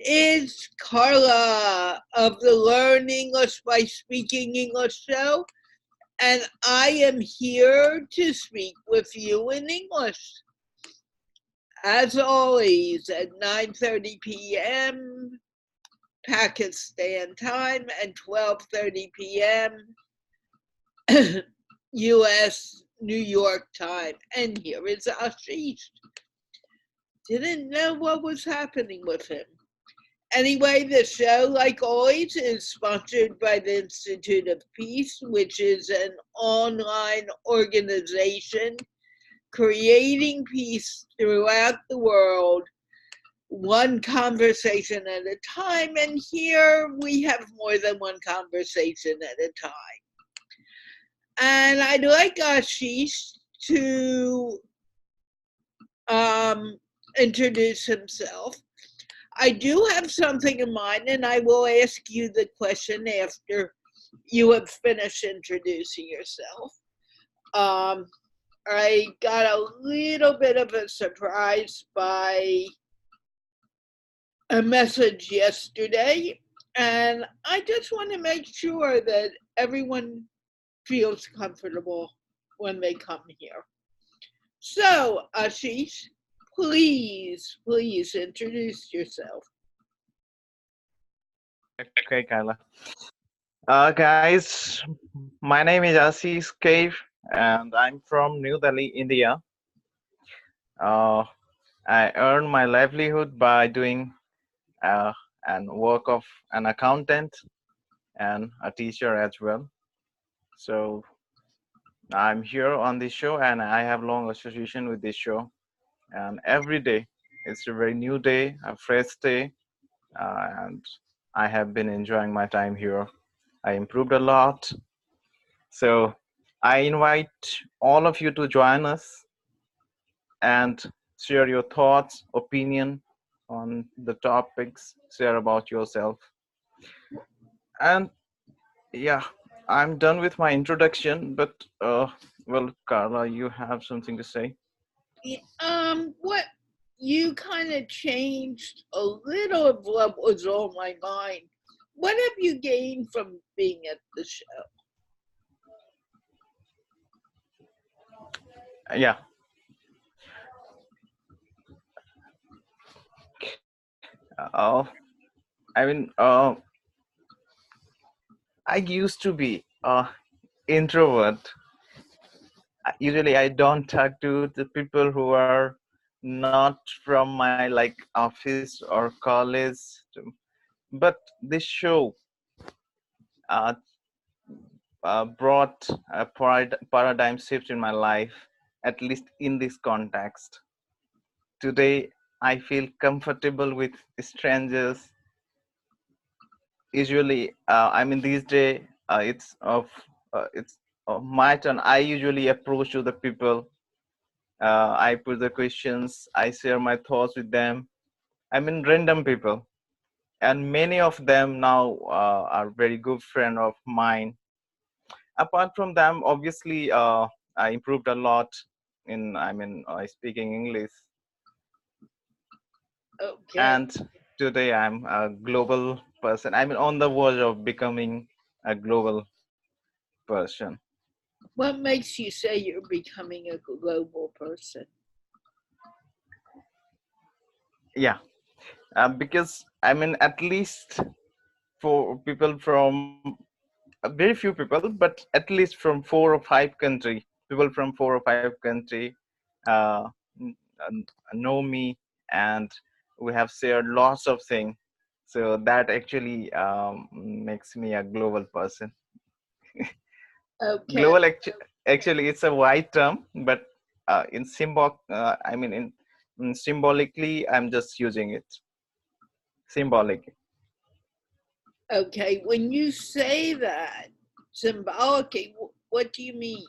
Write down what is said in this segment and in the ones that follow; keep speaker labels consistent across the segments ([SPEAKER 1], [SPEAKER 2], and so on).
[SPEAKER 1] It's Carla of the Learn English by Speaking English show, and I am here to speak with you in English. As always, at 9:30 p.m. Pakistan time and 12:30 p.m. U.S. New York time. And here is Ashish. Didn't know what was happening with him. Anyway, the show, like always, is sponsored by the Institute of Peace, which is an online organization creating peace throughout the world, one conversation at a time. And here we have more than one conversation at a time. And I'd like Ashish to introduce himself. I do have something in mind, and I will ask you the question after you have finished introducing yourself. I got a little bit of a surprise by a message yesterday, and I just want to make sure that everyone feels comfortable when they come here. So, Ashish, please introduce yourself.
[SPEAKER 2] Okay, Carla. Guys, my name is Ashish K, and I'm from New Delhi, India. I earn my livelihood by doing and work of an accountant and a teacher as well. So I'm here on this show, and I have long association with this show. And every day, it's a very new day, a fresh day, and I have been enjoying my time here. I improved a lot. So I invite all of you to join us and share your thoughts, opinion on the topics, share about yourself. And yeah, I'm done with my introduction, but well, Carla, you have something to say?
[SPEAKER 1] What you kind of changed a little of what was on my mind. What have you gained from being at the show?
[SPEAKER 2] Yeah. Uh, I mean, I used to be introvert. Usually, I don't talk to the people who are not from my like office or college. But this show uh, brought a paradigm shift in my life, at least in this context. Today, I feel comfortable with strangers. Usually, I mean, these days, it's my turn. I usually approach to the people. I put the questions. I share my thoughts with them. I mean, random people, and many of them now are very good friend of mine. Apart from them, obviously, I improved a lot in, I mean, speaking English.
[SPEAKER 1] Okay.
[SPEAKER 2] And today I'm a global person. I mean, on the verge of becoming a global person.
[SPEAKER 1] What makes you say you're becoming a global person?
[SPEAKER 2] Yeah, because I mean, at least for people from very few people, but at least from 4 or 5 country, people from 4 or 5 country uh, know me, and we have shared lots of things. So that actually makes me a global person.
[SPEAKER 1] Okay.
[SPEAKER 2] Global actually it's a wide term, but in I mean in symbolically, I'm just using it symbolic.
[SPEAKER 1] Okay. When you say that symbolically, what do you mean?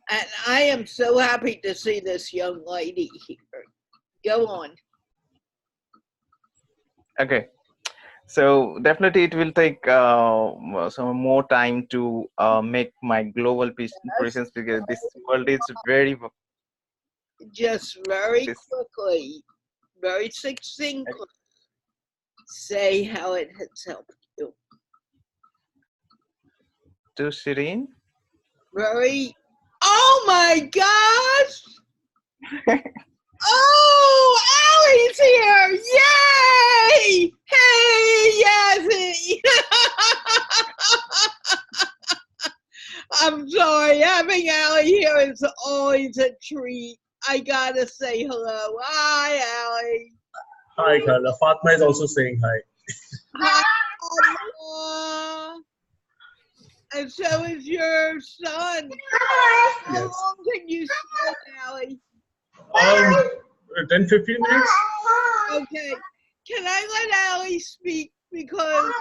[SPEAKER 1] And I am so happy to see this young lady here. Go on.
[SPEAKER 2] Okay, So definitely it will take some more time to make my global
[SPEAKER 1] Yes,
[SPEAKER 2] presence, because this world is very
[SPEAKER 1] just very
[SPEAKER 2] this
[SPEAKER 1] quickly, very succinctly say how it has helped you.
[SPEAKER 2] to Shireen.
[SPEAKER 1] Very, oh my gosh! Oh, Allie's here! Yay! Hey, Yazzie! I'm sorry, having Allie here is always a treat. I gotta say hello. Hi, Allie.
[SPEAKER 3] Hi, Carla. Fatma is also saying hi.
[SPEAKER 1] Hi, Fatma. And so is your son. How
[SPEAKER 3] Yes.
[SPEAKER 1] long can you stay, Allie?
[SPEAKER 3] 10-15 minutes?
[SPEAKER 1] Okay. Can I let Allie speak because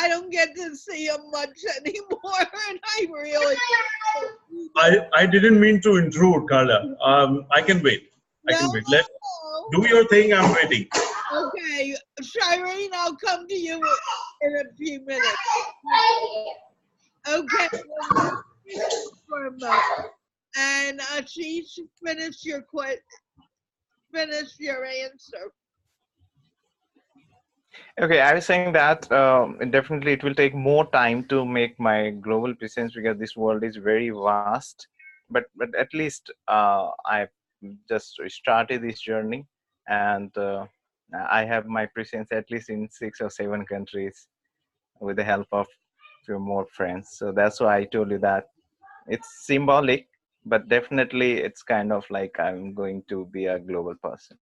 [SPEAKER 1] I don't get to see him much anymore, and I really.
[SPEAKER 3] I didn't mean to intrude, Carla. I can wait. I can wait. Let
[SPEAKER 1] No.
[SPEAKER 3] do your thing. I'm waiting.
[SPEAKER 1] Okay, Shireen, I'll come to you in a few minutes. Okay, for a moment. And Ashish, finish your answer.
[SPEAKER 2] Okay, I was saying that definitely it will take more time to make my global presence, because this world is very vast. But at least I've just started this journey, and I have my presence at least in 6 or 7 countries with the help of few more friends. So that's why I told you that it's symbolic, but definitely it's kind of like I'm going to be a global person.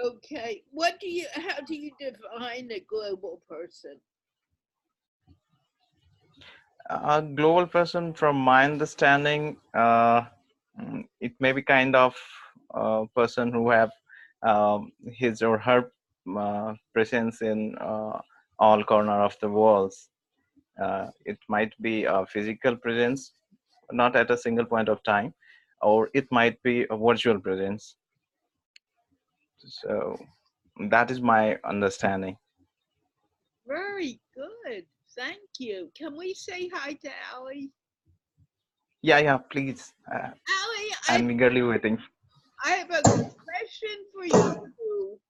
[SPEAKER 1] Okay, how do you define a global person?
[SPEAKER 2] A global person, from my understanding, it may be kind of a person who have his or her presence in all corner of the world. It might be a physical presence, not at a single point of time, or it might be a virtual presence. So that is my understanding.
[SPEAKER 1] Very good. Thank you. Can we say hi to Allie?
[SPEAKER 2] Yeah, yeah, please.
[SPEAKER 1] Allie,
[SPEAKER 2] I'm eagerly waiting.
[SPEAKER 1] I have a question for you,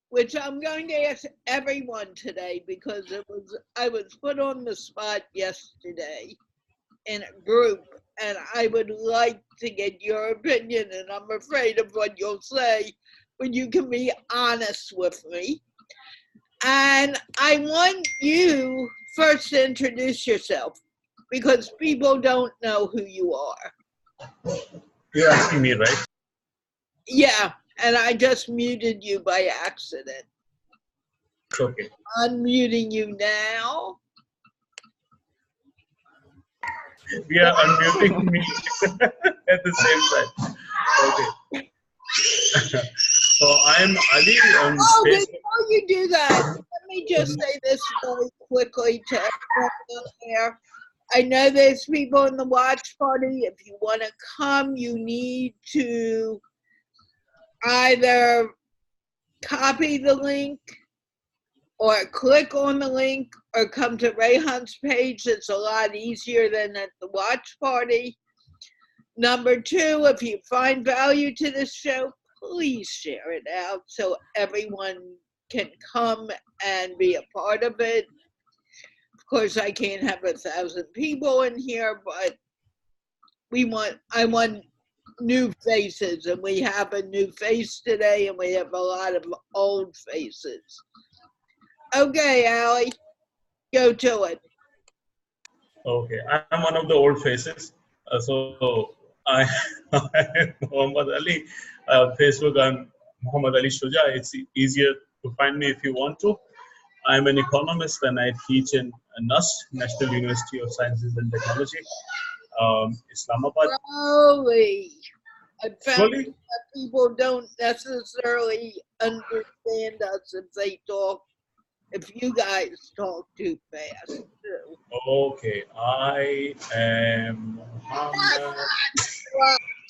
[SPEAKER 1] which I'm going to ask everyone today because I was put on the spot yesterday in a group, and I would like to get your opinion, and I'm afraid of what you'll say, but you can be honest with me. And I want you first to introduce yourself because people don't know who you are.
[SPEAKER 3] You're asking me, right?
[SPEAKER 1] Yeah, and I just muted you by accident.
[SPEAKER 3] It's okay.
[SPEAKER 1] Unmuting you now.
[SPEAKER 3] We are unmuting me at the same time. Okay. So I'm Ali on
[SPEAKER 1] Oh,
[SPEAKER 3] Facebook.
[SPEAKER 1] before you do that, let me just say this really quickly to everyone out there. I know there's people in the watch party. If you want to come, you need to either copy the link or click on the link or come to Rayhan's page. It's a lot easier than at the watch party. Number two, if you find value to this show, please share it out so everyone can come and be a part of it. Of course, I can't have 1,000 people in here, but I want new faces, and we have a new face today, and we have a lot of old faces. Okay, Allie, go to it.
[SPEAKER 3] Okay, I'm one of the old faces. So I, I'm Muhammad Ali. Facebook, I'm Muhammad Ali Shuja. It's easier to find me if you want to. I'm an economist and I teach in NUST, National University of Sciences and Technology, Islamabad.
[SPEAKER 1] Slowly. I found
[SPEAKER 3] Slowly,
[SPEAKER 1] that people don't necessarily understand us if you guys talk too fast too.
[SPEAKER 3] okay, I am Muhammad.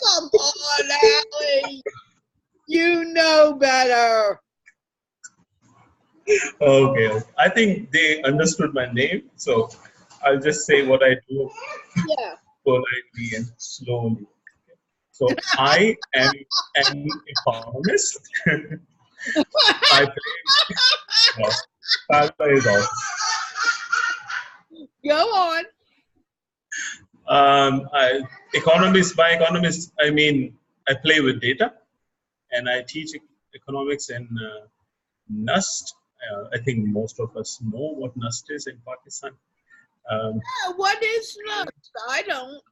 [SPEAKER 1] Come on, Allie. You know better.
[SPEAKER 3] Okay. I think they understood my name, so I'll just say what I do
[SPEAKER 1] Yeah.
[SPEAKER 3] politely and slowly. So I am an economist. I play. No, Carla is off.
[SPEAKER 1] Go on.
[SPEAKER 3] Economist, by economist, I mean I play with data and I teach economics in NUST. I think most of us know what NUST is in Pakistan. Um,
[SPEAKER 1] Yeah, what is next? I don't.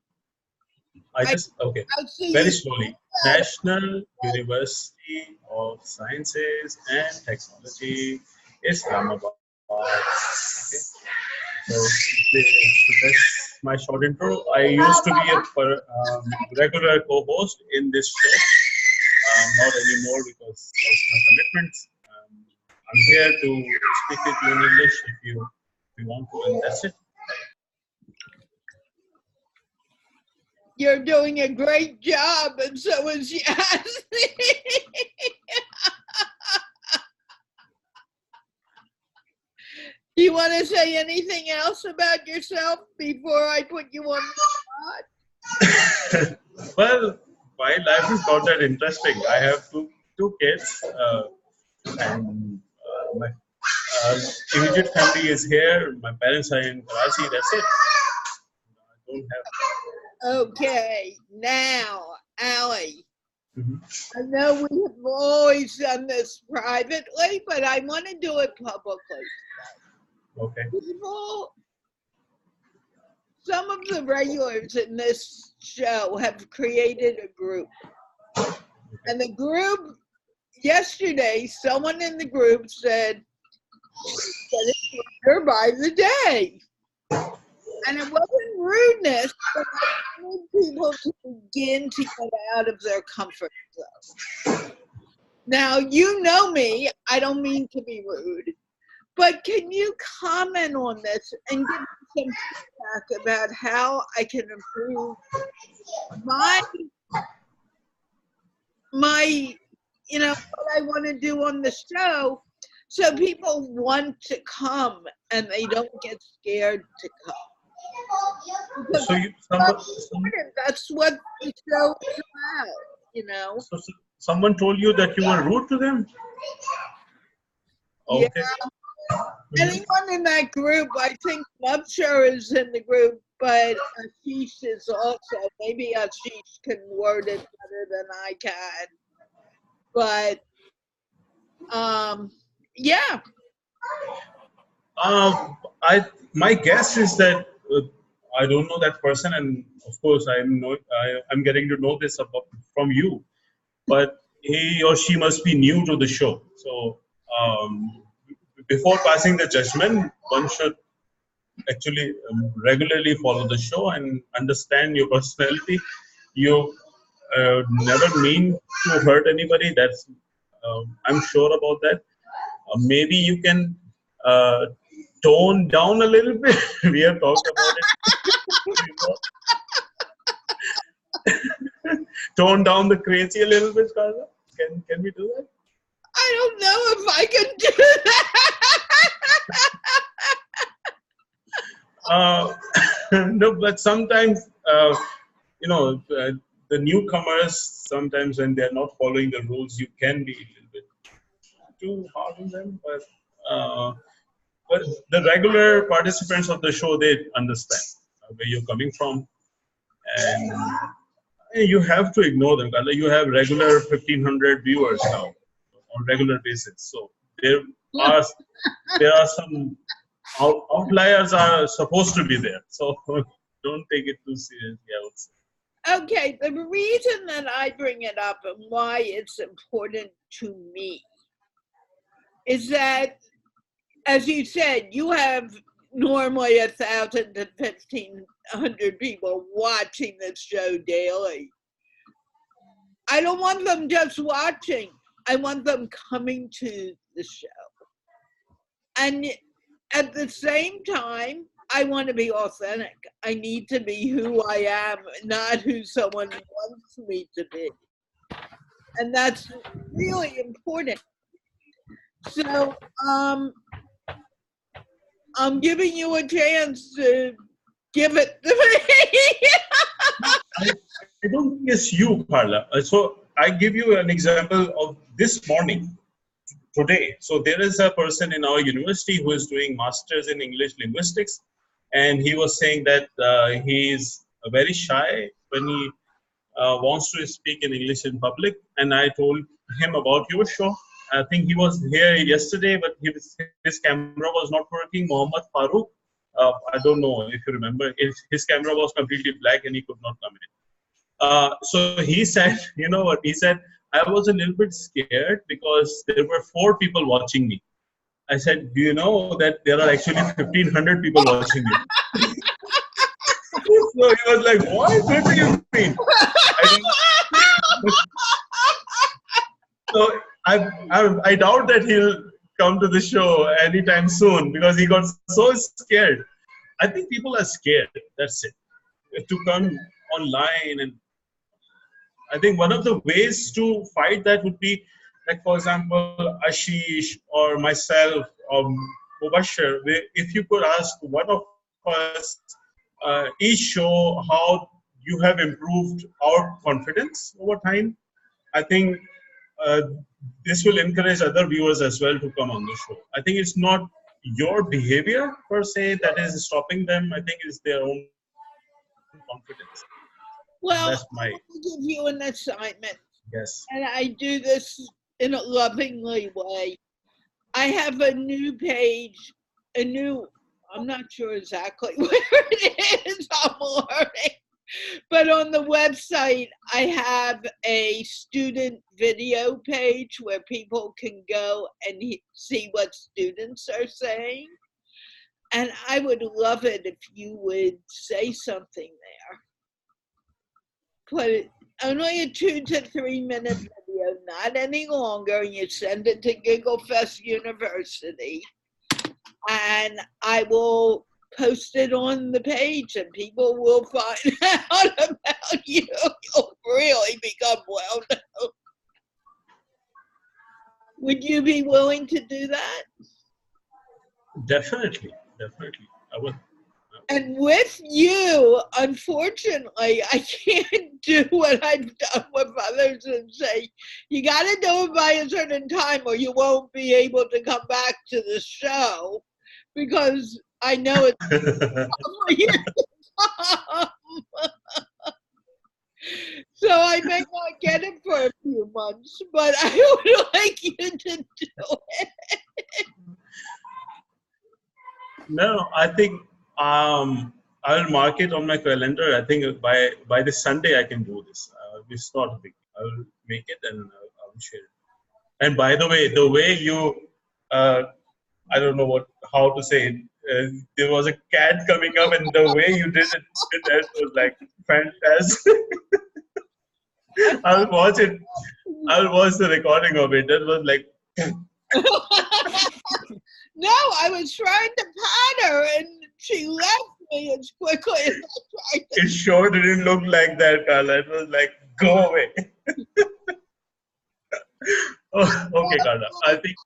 [SPEAKER 3] okay,
[SPEAKER 1] I see
[SPEAKER 3] very
[SPEAKER 1] you.
[SPEAKER 3] slowly. National University of Sciences and Technology, Islamabad. Okay. So, that's my short intro. I used to be a regular co-host in this show, not anymore because of my commitments. I'm here to speak with you in English if you want to, and that's it.
[SPEAKER 1] You're doing a great job, and so is Yasmin. Do you want to say anything else about yourself before I put you on the spot?
[SPEAKER 3] Well, my life is not that interesting. I have two kids, and my immediate family is here. My parents are in Karachi. That's it. I don't have.
[SPEAKER 1] Okay, now, Ali,
[SPEAKER 3] Mhm.
[SPEAKER 1] I know we have always done this privately, but I want to do it publicly.
[SPEAKER 3] Okay.
[SPEAKER 1] People, some of the regulars in this show have created a group. And the group, yesterday, someone in the group said, "Get it shorter by the day." And it wasn't rudeness, but I wanted people to begin to get out of their comfort zone. Now, you know me, I don't mean to be rude, but can you comment on this and give me some feedback about how I can improve my what I want to do on the show so people want to come and they don't get scared to come. Because
[SPEAKER 3] So
[SPEAKER 1] that's what the show is about.
[SPEAKER 3] so someone told you that you were rude to them?
[SPEAKER 1] Yeah.
[SPEAKER 3] Okay.
[SPEAKER 1] Anyone in that group, I think Mubshar is in the group, but Ashish is also. Maybe Ashish can word it better than I can. But yeah.
[SPEAKER 3] My guess is that I don't know that person, and of course I'm getting to know this from you, but he or she must be new to the show. So before passing the judgment, one should actually regularly follow the show and understand your personality. You never mean to hurt anybody. That's I'm sure about that. Maybe you can tone down a little bit. We have talked about it. Tone down the crazy a little bit, Carla. Can we do that?
[SPEAKER 1] I don't know if I can do that.
[SPEAKER 3] No, but sometimes the newcomers. Sometimes when they're not following the rules, you can be a little bit too hard on them. But the regular participants of the show, they understand where you're coming from, and you have to ignore them. You have regular 1,500 viewers now on regular basis, so are there are some outliers are supposed to be there. So don't take it too seriously, I would say.
[SPEAKER 1] Okay, the reason that I bring it up and why it's important to me is that, as you said, you have normally 1,000 to 1,500 people watching this show daily. I don't want them just watching. I want them coming to the show. And at the same time, I want to be authentic. I need to be who I am, not who someone wants me to be. And that's really important. So, I'm giving you a chance to give it to
[SPEAKER 3] I, I don't think it's you, Carla. So I give you an example of this morning, today. So there is a person in our university who is doing masters in English linguistics, and he was saying that he is very shy when he wants to speak in English in public. And I told him about your show. I think he was here yesterday, but his camera was not working. Mohammed Farooq, I don't know if you remember, his camera was completely black and he could not come in. So he said, you know what? He said, I was a little bit scared because there were 4 people watching me. I said, do you know that there are actually 1,500 people watching you? So he was like, what do you mean? I So I doubt that he'll come to the show anytime soon because he got so scared. I think people are scared. That's it. To come online, and I think one of the ways to fight that would be, like for example, Ashish or myself or Mubashir, if you could ask one of us each show how you have improved our confidence over time, I think uh, this will encourage other viewers as well to come on the show. I think it's not your behavior per se that is stopping them. I think it's their own confidence. That's my
[SPEAKER 1] Well, I'll give you an assignment,
[SPEAKER 3] guess.
[SPEAKER 1] and I do this in a lovingly way. I have a new page, I'm not sure exactly where it is, I'm learning. But on the website, I have a student video page where people can go and see what students are saying. And I would love it if you would say something there. Put it only a 2 to 3 minute video, not any longer, and you send it to Gigglefest University. And I will post it on the page and people will find out about you. You'll really become well known. Would you be willing to do that?
[SPEAKER 3] Definitely, definitely. I would.
[SPEAKER 1] And with you, unfortunately, I can't do what I've done with others and say, you got to do it by a certain time or you won't be able to come back to the show, because I know it's so I may not get it for a few months, but I would like you to do it.
[SPEAKER 3] No, I think I'll mark it on my calendar. I think by this Sunday I can do this. It's not a big. I'll make it and I'll share it. And by the way you, uh, I don't know how to say it. There was a cat coming up, and the way you did it, that was like fantastic. I'll watch it. I'll watch the recording of it. That was like.
[SPEAKER 1] No, I was trying to pat her and she left me as quickly as I tried to.
[SPEAKER 3] It sure didn't look like that, Carla. It was like, go away. Oh, okay, Carla. I think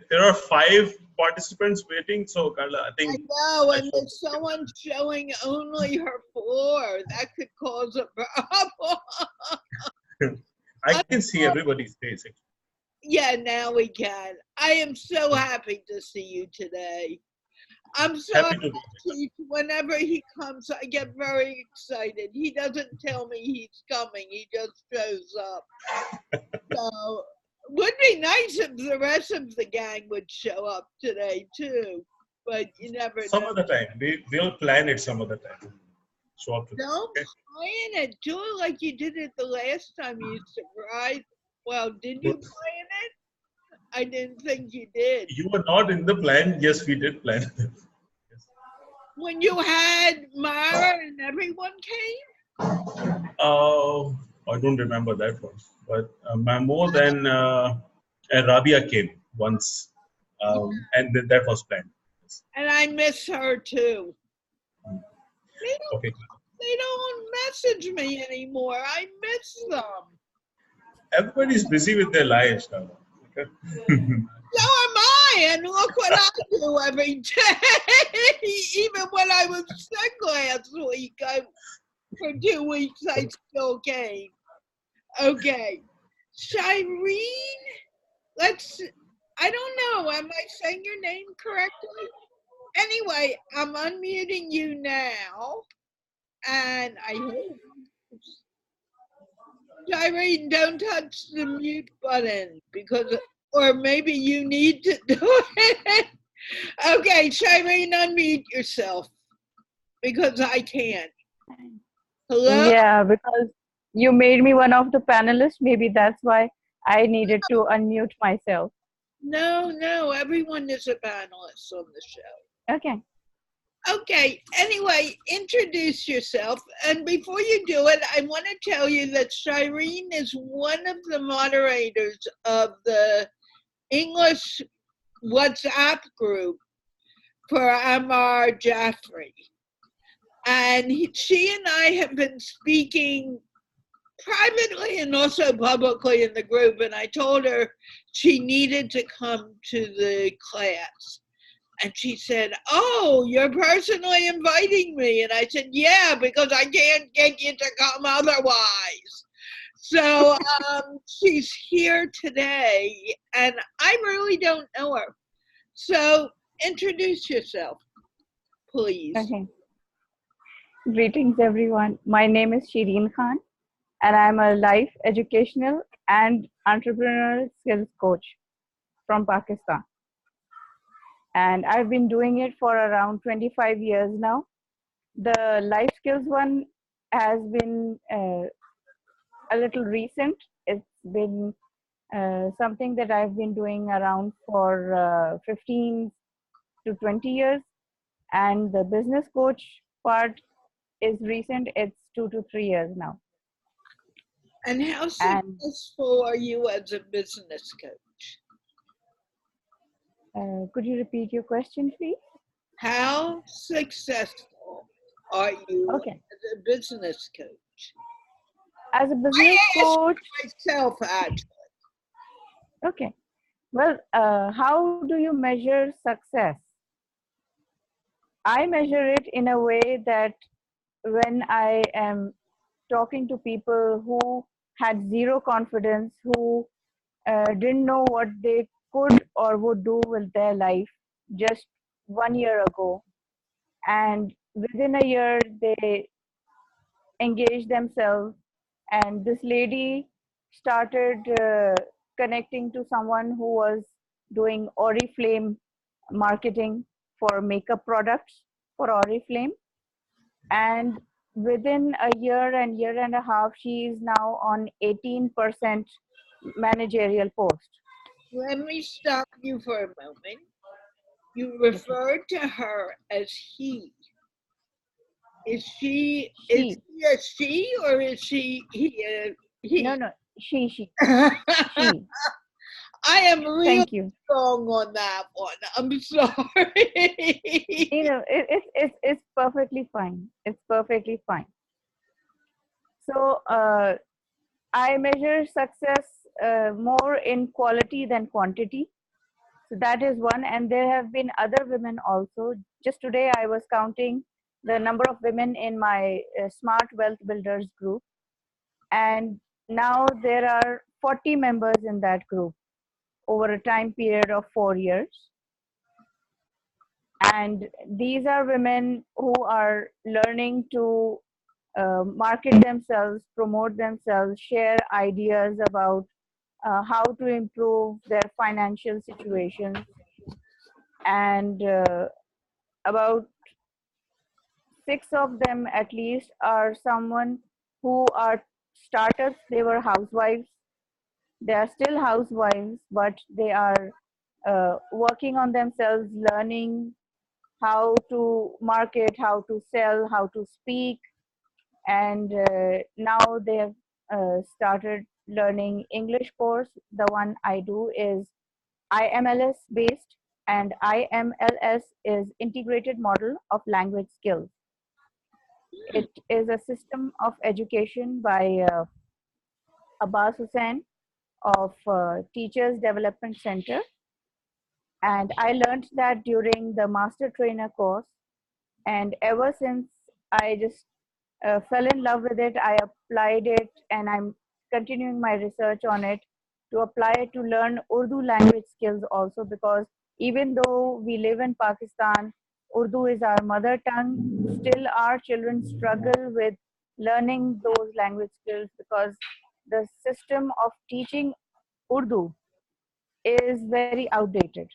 [SPEAKER 3] there are 5 participants waiting. So, Carla, I think.
[SPEAKER 1] I know, and there's someone showing only her floor. That could cause a problem.
[SPEAKER 3] I can see everybody's face.
[SPEAKER 1] Yeah, now we can. I am so happy to see you today. I'm so happy. Whenever he comes, I get very excited. He doesn't tell me he's coming. He just shows up. So it would be nice if the rest of the gang would show up today too. But you never know.
[SPEAKER 3] Some other time. We'll plan it some other time. Show up today.
[SPEAKER 1] Don't plan it. Do it like you did it the last time you surprised. Well, did you plan it? I didn't think you did.
[SPEAKER 3] You were not in the plan. Yes, we did plan it. Yes.
[SPEAKER 1] When you had Mara and everyone came?
[SPEAKER 3] I don't remember that one. But Mahmoud and Rabia came once. And that was planned. Yes.
[SPEAKER 1] And I miss her too. They don't message me anymore. I miss them.
[SPEAKER 3] Everybody's busy with their lives now. Okay?
[SPEAKER 1] So am I, and look what I do every day. Even when I was sick last week, for 2 weeks I still came. Okay, Shireen, I don't know, am I saying your name correctly? Anyway, I'm unmuting you now, and I hope, Shireen, don't touch the mute button because, or maybe you need to do it. Okay, Shireen, unmute yourself because I can't. Hello?
[SPEAKER 4] Yeah, because you made me one of the panelists. Maybe that's why I needed to unmute myself.
[SPEAKER 1] No, everyone is a panelist on the show.
[SPEAKER 4] Okay.
[SPEAKER 1] Okay, anyway, introduce yourself. And before you do it, I want to tell you that Shireen is one of the moderators of the English WhatsApp group for Ammar Jaffrey. And she and I have been speaking privately and also publicly in the group. And I told her she needed to come to the class. And she said, "Oh, you're personally inviting me." And I said, "Yeah, because I can't get you to come otherwise." So she's here today, and I really don't know her. So introduce yourself, please.
[SPEAKER 4] Okay. Greetings, everyone. My name is Shireen Kahn, and I'm a life educational and entrepreneurial skills coach from Pakistan. And I've been doing it for around 25 years now. The life skills one has been a little recent. It's been something that I've been doing around for 15 to 20 years. And the business coach part is recent. It's 2 to 3 years now.
[SPEAKER 1] And how successful are you as a business coach?
[SPEAKER 4] Could you repeat your question, please?
[SPEAKER 1] How successful are you
[SPEAKER 4] Okay.
[SPEAKER 1] as a business coach?
[SPEAKER 4] As a business coach,
[SPEAKER 1] myself, actually.
[SPEAKER 4] Okay. Well, how do you measure success? I measure it in a way that when I am talking to people who had zero confidence, who didn't know what they could or would do with their life just 1 year ago, and within a year they engaged themselves, and this lady started connecting to someone who was doing Oriflame marketing for makeup products for Oriflame, and within a year and year and a half she is now on 18% managerial post.
[SPEAKER 1] Let me stop you for a moment. You referred to her as he. Is she a she or is she he?
[SPEAKER 4] No, she. She.
[SPEAKER 1] I am really
[SPEAKER 4] Thank you.
[SPEAKER 1] wrong on that one. I'm sorry.
[SPEAKER 4] You know, it's perfectly fine. It's perfectly fine. So I measure success more in quality than quantity. So that is one. And there have been other women also. Just today I was counting the number of women in my Smart Wealth Builders group. And now there are 40 members in that group over a time period of 4 years. And these are women who are learning to market themselves, promote themselves, share ideas about how to improve their financial situations. And about 6 of them at least are someone who are startups. They were housewives. They are still housewives, but they are working on themselves, learning how to market, how to sell, how to speak. And now they have started learning English course. The one I do is IMLS based, and IMLS is Integrated Model of Language Skills. It is a system of education by Abbas Hussain, of Teachers Development Center. And I learned that during the master trainer course. And ever since, I just fell in love with it. I applied it, and I'm continuing my research on it to apply it to learn Urdu language skills also, because even though we live in Pakistan, Urdu is our mother tongue, still our children struggle with learning those language skills because the system of teaching Urdu is very outdated.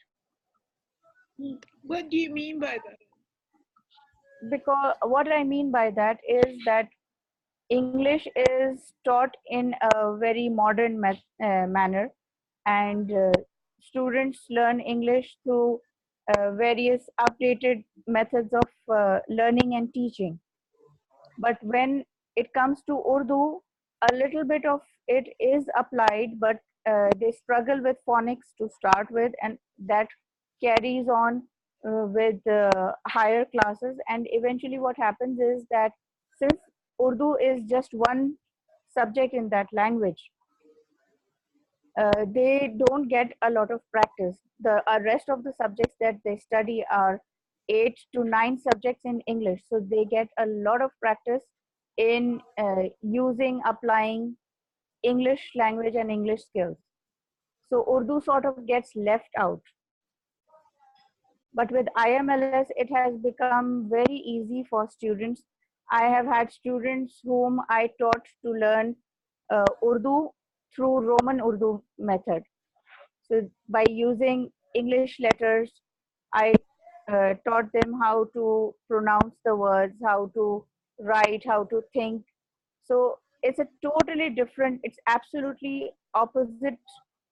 [SPEAKER 1] What do you mean by that?
[SPEAKER 4] Because what I mean by that is that English is taught in a very modern manner, and students learn English through various updated methods of learning and teaching. But when it comes to Urdu, a little bit of it is applied, but they struggle with phonics to start with, and that carries on with higher classes. And eventually, what happens is that since Urdu is just one subject in that language, they don't get a lot of practice. The rest of the subjects that they study are 8 to 9 subjects in English, so they get a lot of practice in using, applying English language and English skills. So Urdu sort of gets left out. But with IMLS, it has become very easy for students. I have had students whom I taught to learn Urdu through Roman Urdu method. So by using English letters, I taught them how to pronounce the words, how to write, how to think. So it's a totally different, it's absolutely opposite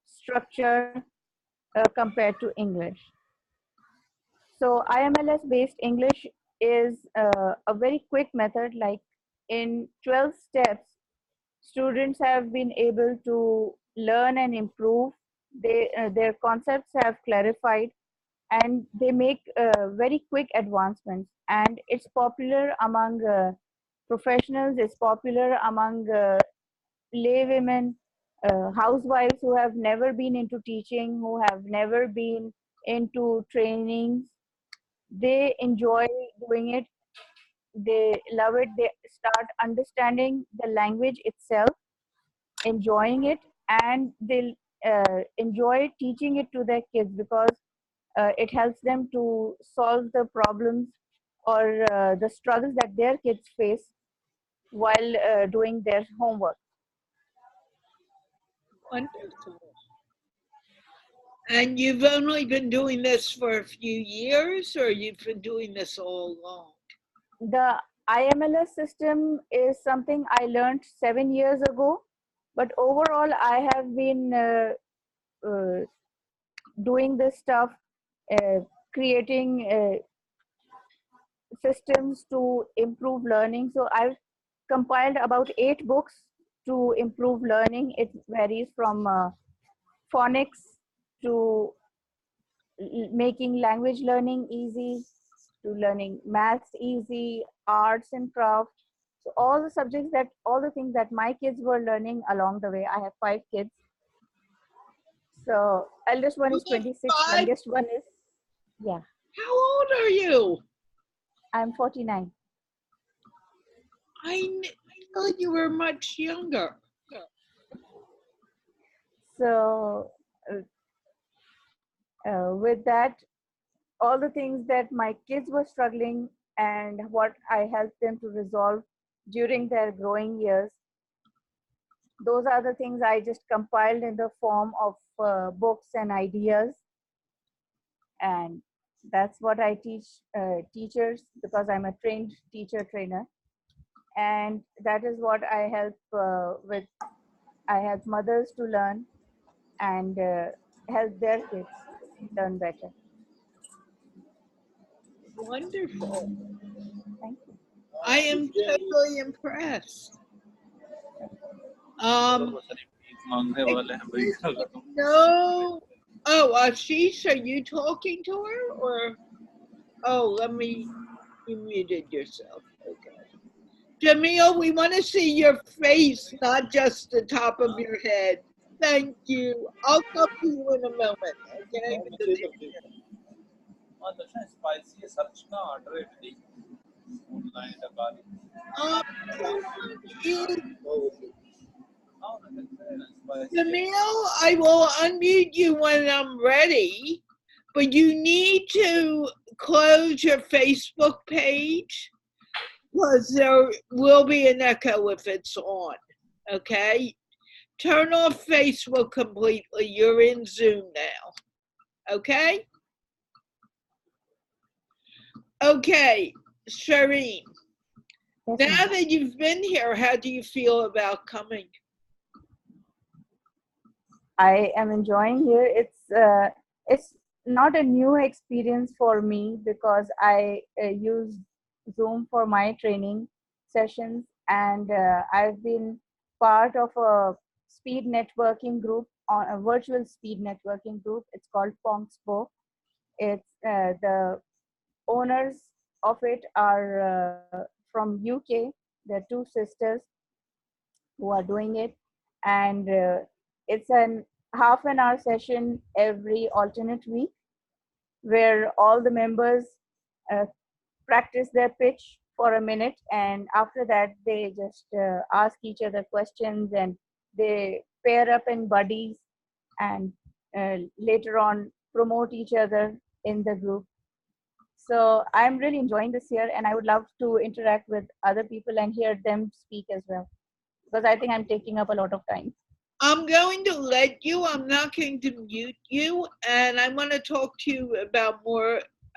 [SPEAKER 4] structure compared to English. So IMLS based English is a very quick method. Like in 12 steps, students have been able to learn and improve. Their concepts have clarified, and they make very quick advancements. And it's popular among professionals, it's popular among lay women, housewives who have never been into teaching, who have never been into trainings. They enjoy doing it, they love it, they start understanding the language itself, enjoying it, and they'll enjoy teaching it to their kids because it helps them to solve the problems or the struggles that their kids face while doing their homework.
[SPEAKER 1] Wonderful. And you've only been doing this for a few years, or you've been doing this all along?
[SPEAKER 4] The IMLS system is something I learned 7 years ago, but overall I have been doing this stuff, uh, creating systems to improve learning. So I've compiled about 8 books to improve learning. It varies from phonics to making language learning easy, to learning maths easy, arts and crafts. So all the things that my kids were learning along the way. I have 5 kids. So eldest one is 26,
[SPEAKER 1] Five?
[SPEAKER 4] youngest one is, yeah,
[SPEAKER 1] How old are you?
[SPEAKER 4] I'm 49.
[SPEAKER 1] I thought you were much younger.
[SPEAKER 4] So with that, all the things that my kids were struggling and what I helped them to resolve during their growing years, those are the things I just compiled in the form of books and ideas. And that's what I teach teachers, because I'm a trained teacher trainer. And that is what I help with. I help mothers to learn and help their kids learn better.
[SPEAKER 1] Wonderful.
[SPEAKER 4] Thank you.
[SPEAKER 1] I am totally impressed. No. Oh, Ashish, are you talking to her, or? Oh, you muted yourself. Okay. Jamil, we want to see your face, not just the top of your head. Thank you. I'll come to you in a moment. Okay. Jamil, I will unmute you when I'm ready, but you need to close your Facebook page because there will be an echo if it's on. Okay? Turn off Facebook completely. You're in Zoom now. Okay? Okay, Shireen.
[SPEAKER 4] Yes,
[SPEAKER 1] Now
[SPEAKER 4] ma'am.
[SPEAKER 1] that you've been here, how do you feel about coming?
[SPEAKER 4] I am enjoying here. It's not a new experience for me because I use Zoom for my training sessions, and I've been part of a speed networking group, on a virtual speed networking group. It's called Pongspo. It's the owners of it are from UK. They're two sisters who are doing it, and it's an half an hour session every alternate week where all the members uh, practice their pitch for a minute, and after that they just ask each other questions, and they pair up in buddies, and later on promote each other in the group. So I'm really enjoying this year, and I would love to interact with other people and hear them speak as well, because I think I'm taking up a lot of time.
[SPEAKER 1] I'm going to let you, I'm not going to mute you, and I want to talk to you about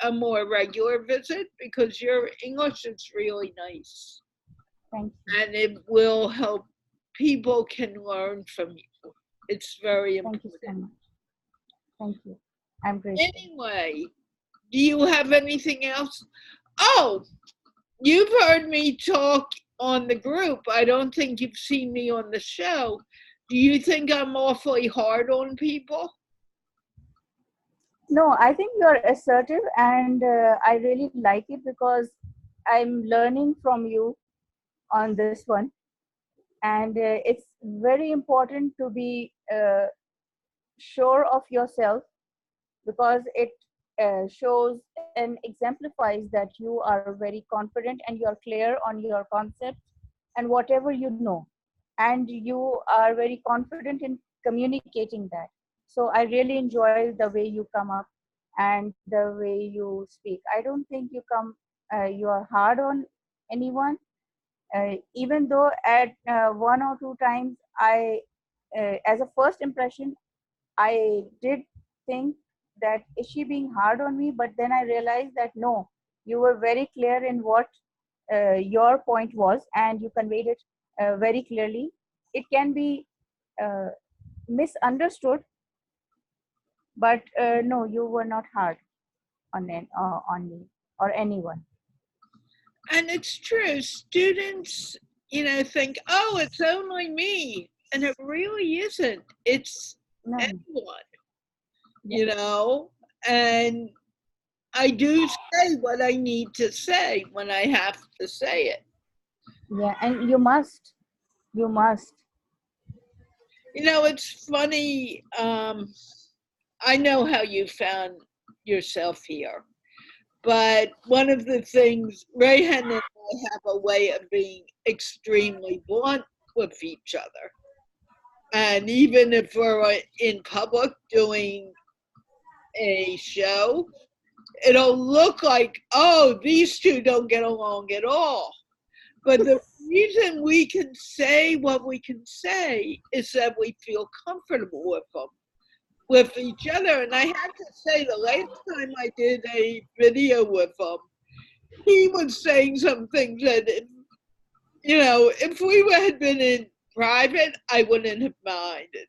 [SPEAKER 1] a more regular visit because your English is really nice.
[SPEAKER 4] Thank you.
[SPEAKER 1] And it will help people can learn from you. It's very
[SPEAKER 4] Thank you so
[SPEAKER 1] important.
[SPEAKER 4] much. Thank you. I'm grateful.
[SPEAKER 1] Anyway, do you have anything else? Oh, you've heard me talk on the group. I don't think you've seen me on the show. Do you think I'm awfully hard on people?
[SPEAKER 4] No, I think you're assertive, and I really like it because I'm learning from you on this one. And it's very important to be sure of yourself, because it shows and exemplifies that you are very confident and you're clear on your concepts and whatever you know, and you are very confident in communicating that. So I really enjoy the way you come up and the way you speak. I don't think you are hard on anyone, even though at one or two times as a first impression, I did think that is she being hard on me, but then I realized that no, you were very clear in what your point was, and you conveyed it very clearly. It can be uh, misunderstood, but no, you were not hard on me or anyone.
[SPEAKER 1] And it's true. Students, think, oh, it's only me. And it really isn't. It's
[SPEAKER 4] No,
[SPEAKER 1] anyone,
[SPEAKER 4] yeah,
[SPEAKER 1] and I do say what I need to say when I have to say it.
[SPEAKER 4] yeah, and you must.
[SPEAKER 1] It's funny. I know how you found yourself here, but one of the things, Rayhan and I have a way of being extremely blunt with each other. And even if we're in public doing a show, it'll look like, oh, these two don't get along at all. But the reason we can say what we can say is that we feel comfortable with each other. And I have to say, the last time I did a video with him, he was saying some things that, if we had been in private, I wouldn't have minded.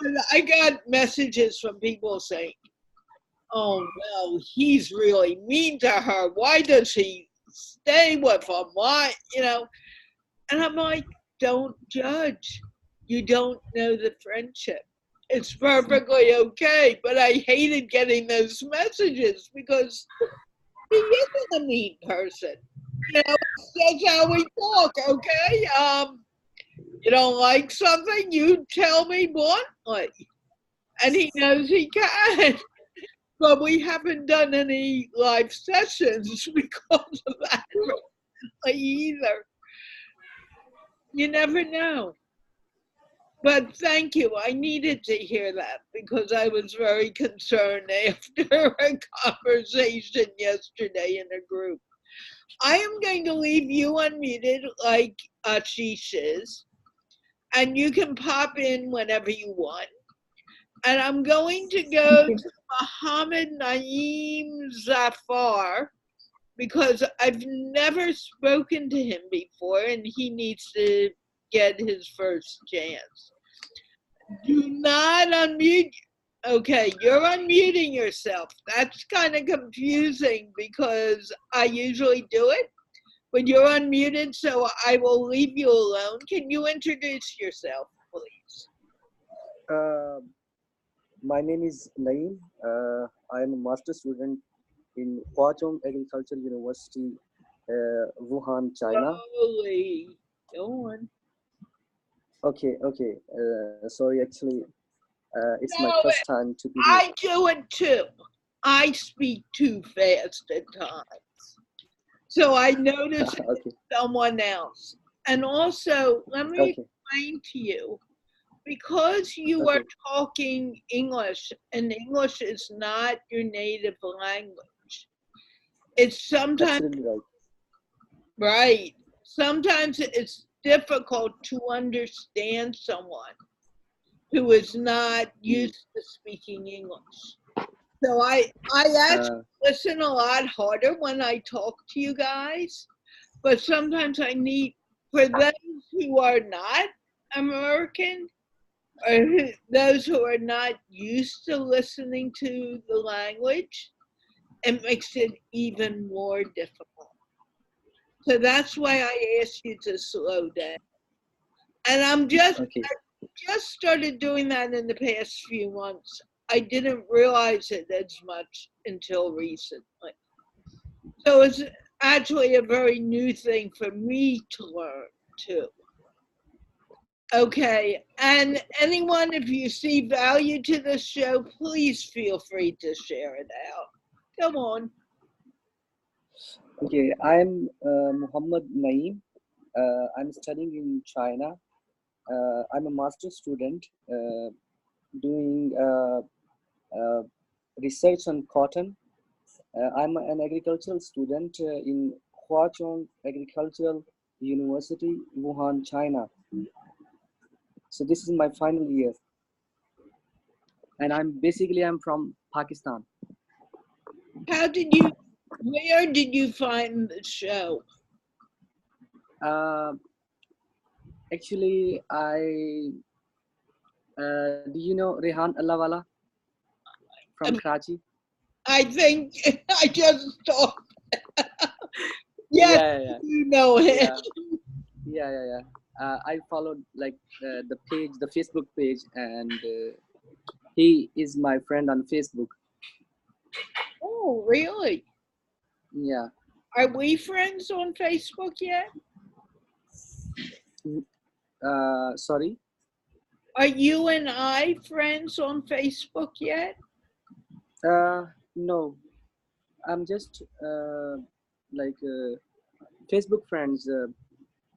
[SPEAKER 1] But I got messages from people saying, oh no, he's really mean to her. Why does he stay with him? Why, And I'm like, don't judge. You don't know the friendship. It's perfectly okay. But I hated getting those messages because he isn't a mean person. That's how we talk, okay? You don't like something, you tell me bluntly. And he knows he can. But we haven't done any live sessions because of that either. You never know. But thank you. I needed to hear that because I was very concerned after a conversation yesterday in a group. I am going to leave you unmuted like Ashish is, and you can pop in whenever you want. And I'm going to go to Mohammed Naeem Zafar because I've never spoken to him before and he needs to get his first chance. Do not unmute. Okay, you're unmuting yourself. That's kind of confusing because I usually do it, but you're unmuted, so I will leave you alone. Can you introduce yourself, please?
[SPEAKER 5] My name is Naeem. I am a master student in Hua Chong Agricultural University, Wuhan, China.
[SPEAKER 1] Slowly. Go on.
[SPEAKER 5] Okay. Sorry, actually, it's my
[SPEAKER 1] No,
[SPEAKER 5] first time to be here.
[SPEAKER 1] I do it too. I speak too fast at times. So I notice
[SPEAKER 5] Okay.
[SPEAKER 1] someone else. And also, let me
[SPEAKER 5] Okay.
[SPEAKER 1] explain to you, because you are
[SPEAKER 5] Okay.
[SPEAKER 1] talking English and English is not your native language, it's sometimes,
[SPEAKER 5] Absolutely right.
[SPEAKER 1] right, sometimes it's difficult to understand someone who is not used to speaking English. So I actually listen a lot harder when I talk to you guys, but sometimes I need, for those who are not American, or those who are not used to listening to the language, it makes it even more difficult. So that's why I asked you to slow down. And I just started doing that in the past few months. I didn't realize it as much until recently. So it's actually a very new thing for me to learn too. Okay, and anyone, if you see value to this show, please feel free to share it out. Come on.
[SPEAKER 5] Okay. I'm Muhammad Naeem. I'm studying in China. I'm a master student doing research on cotton. I'm an agricultural student in Huachong Agricultural University, Wuhan, China. So this is my final year, and I'm from Pakistan.
[SPEAKER 1] Where did you find the show?
[SPEAKER 5] Actually, do you know Rehan Allahwala from Karachi?
[SPEAKER 1] I think I just talked. Yes,
[SPEAKER 5] Yeah.
[SPEAKER 1] you know him.
[SPEAKER 5] Yeah. I followed like the page, the Facebook page, and he is my friend on Facebook.
[SPEAKER 1] Oh, really?
[SPEAKER 5] Yeah.
[SPEAKER 1] Are we friends on Facebook yet?
[SPEAKER 5] Sorry.
[SPEAKER 1] Are you and I friends on Facebook yet?
[SPEAKER 5] No, I'm just like Facebook friends.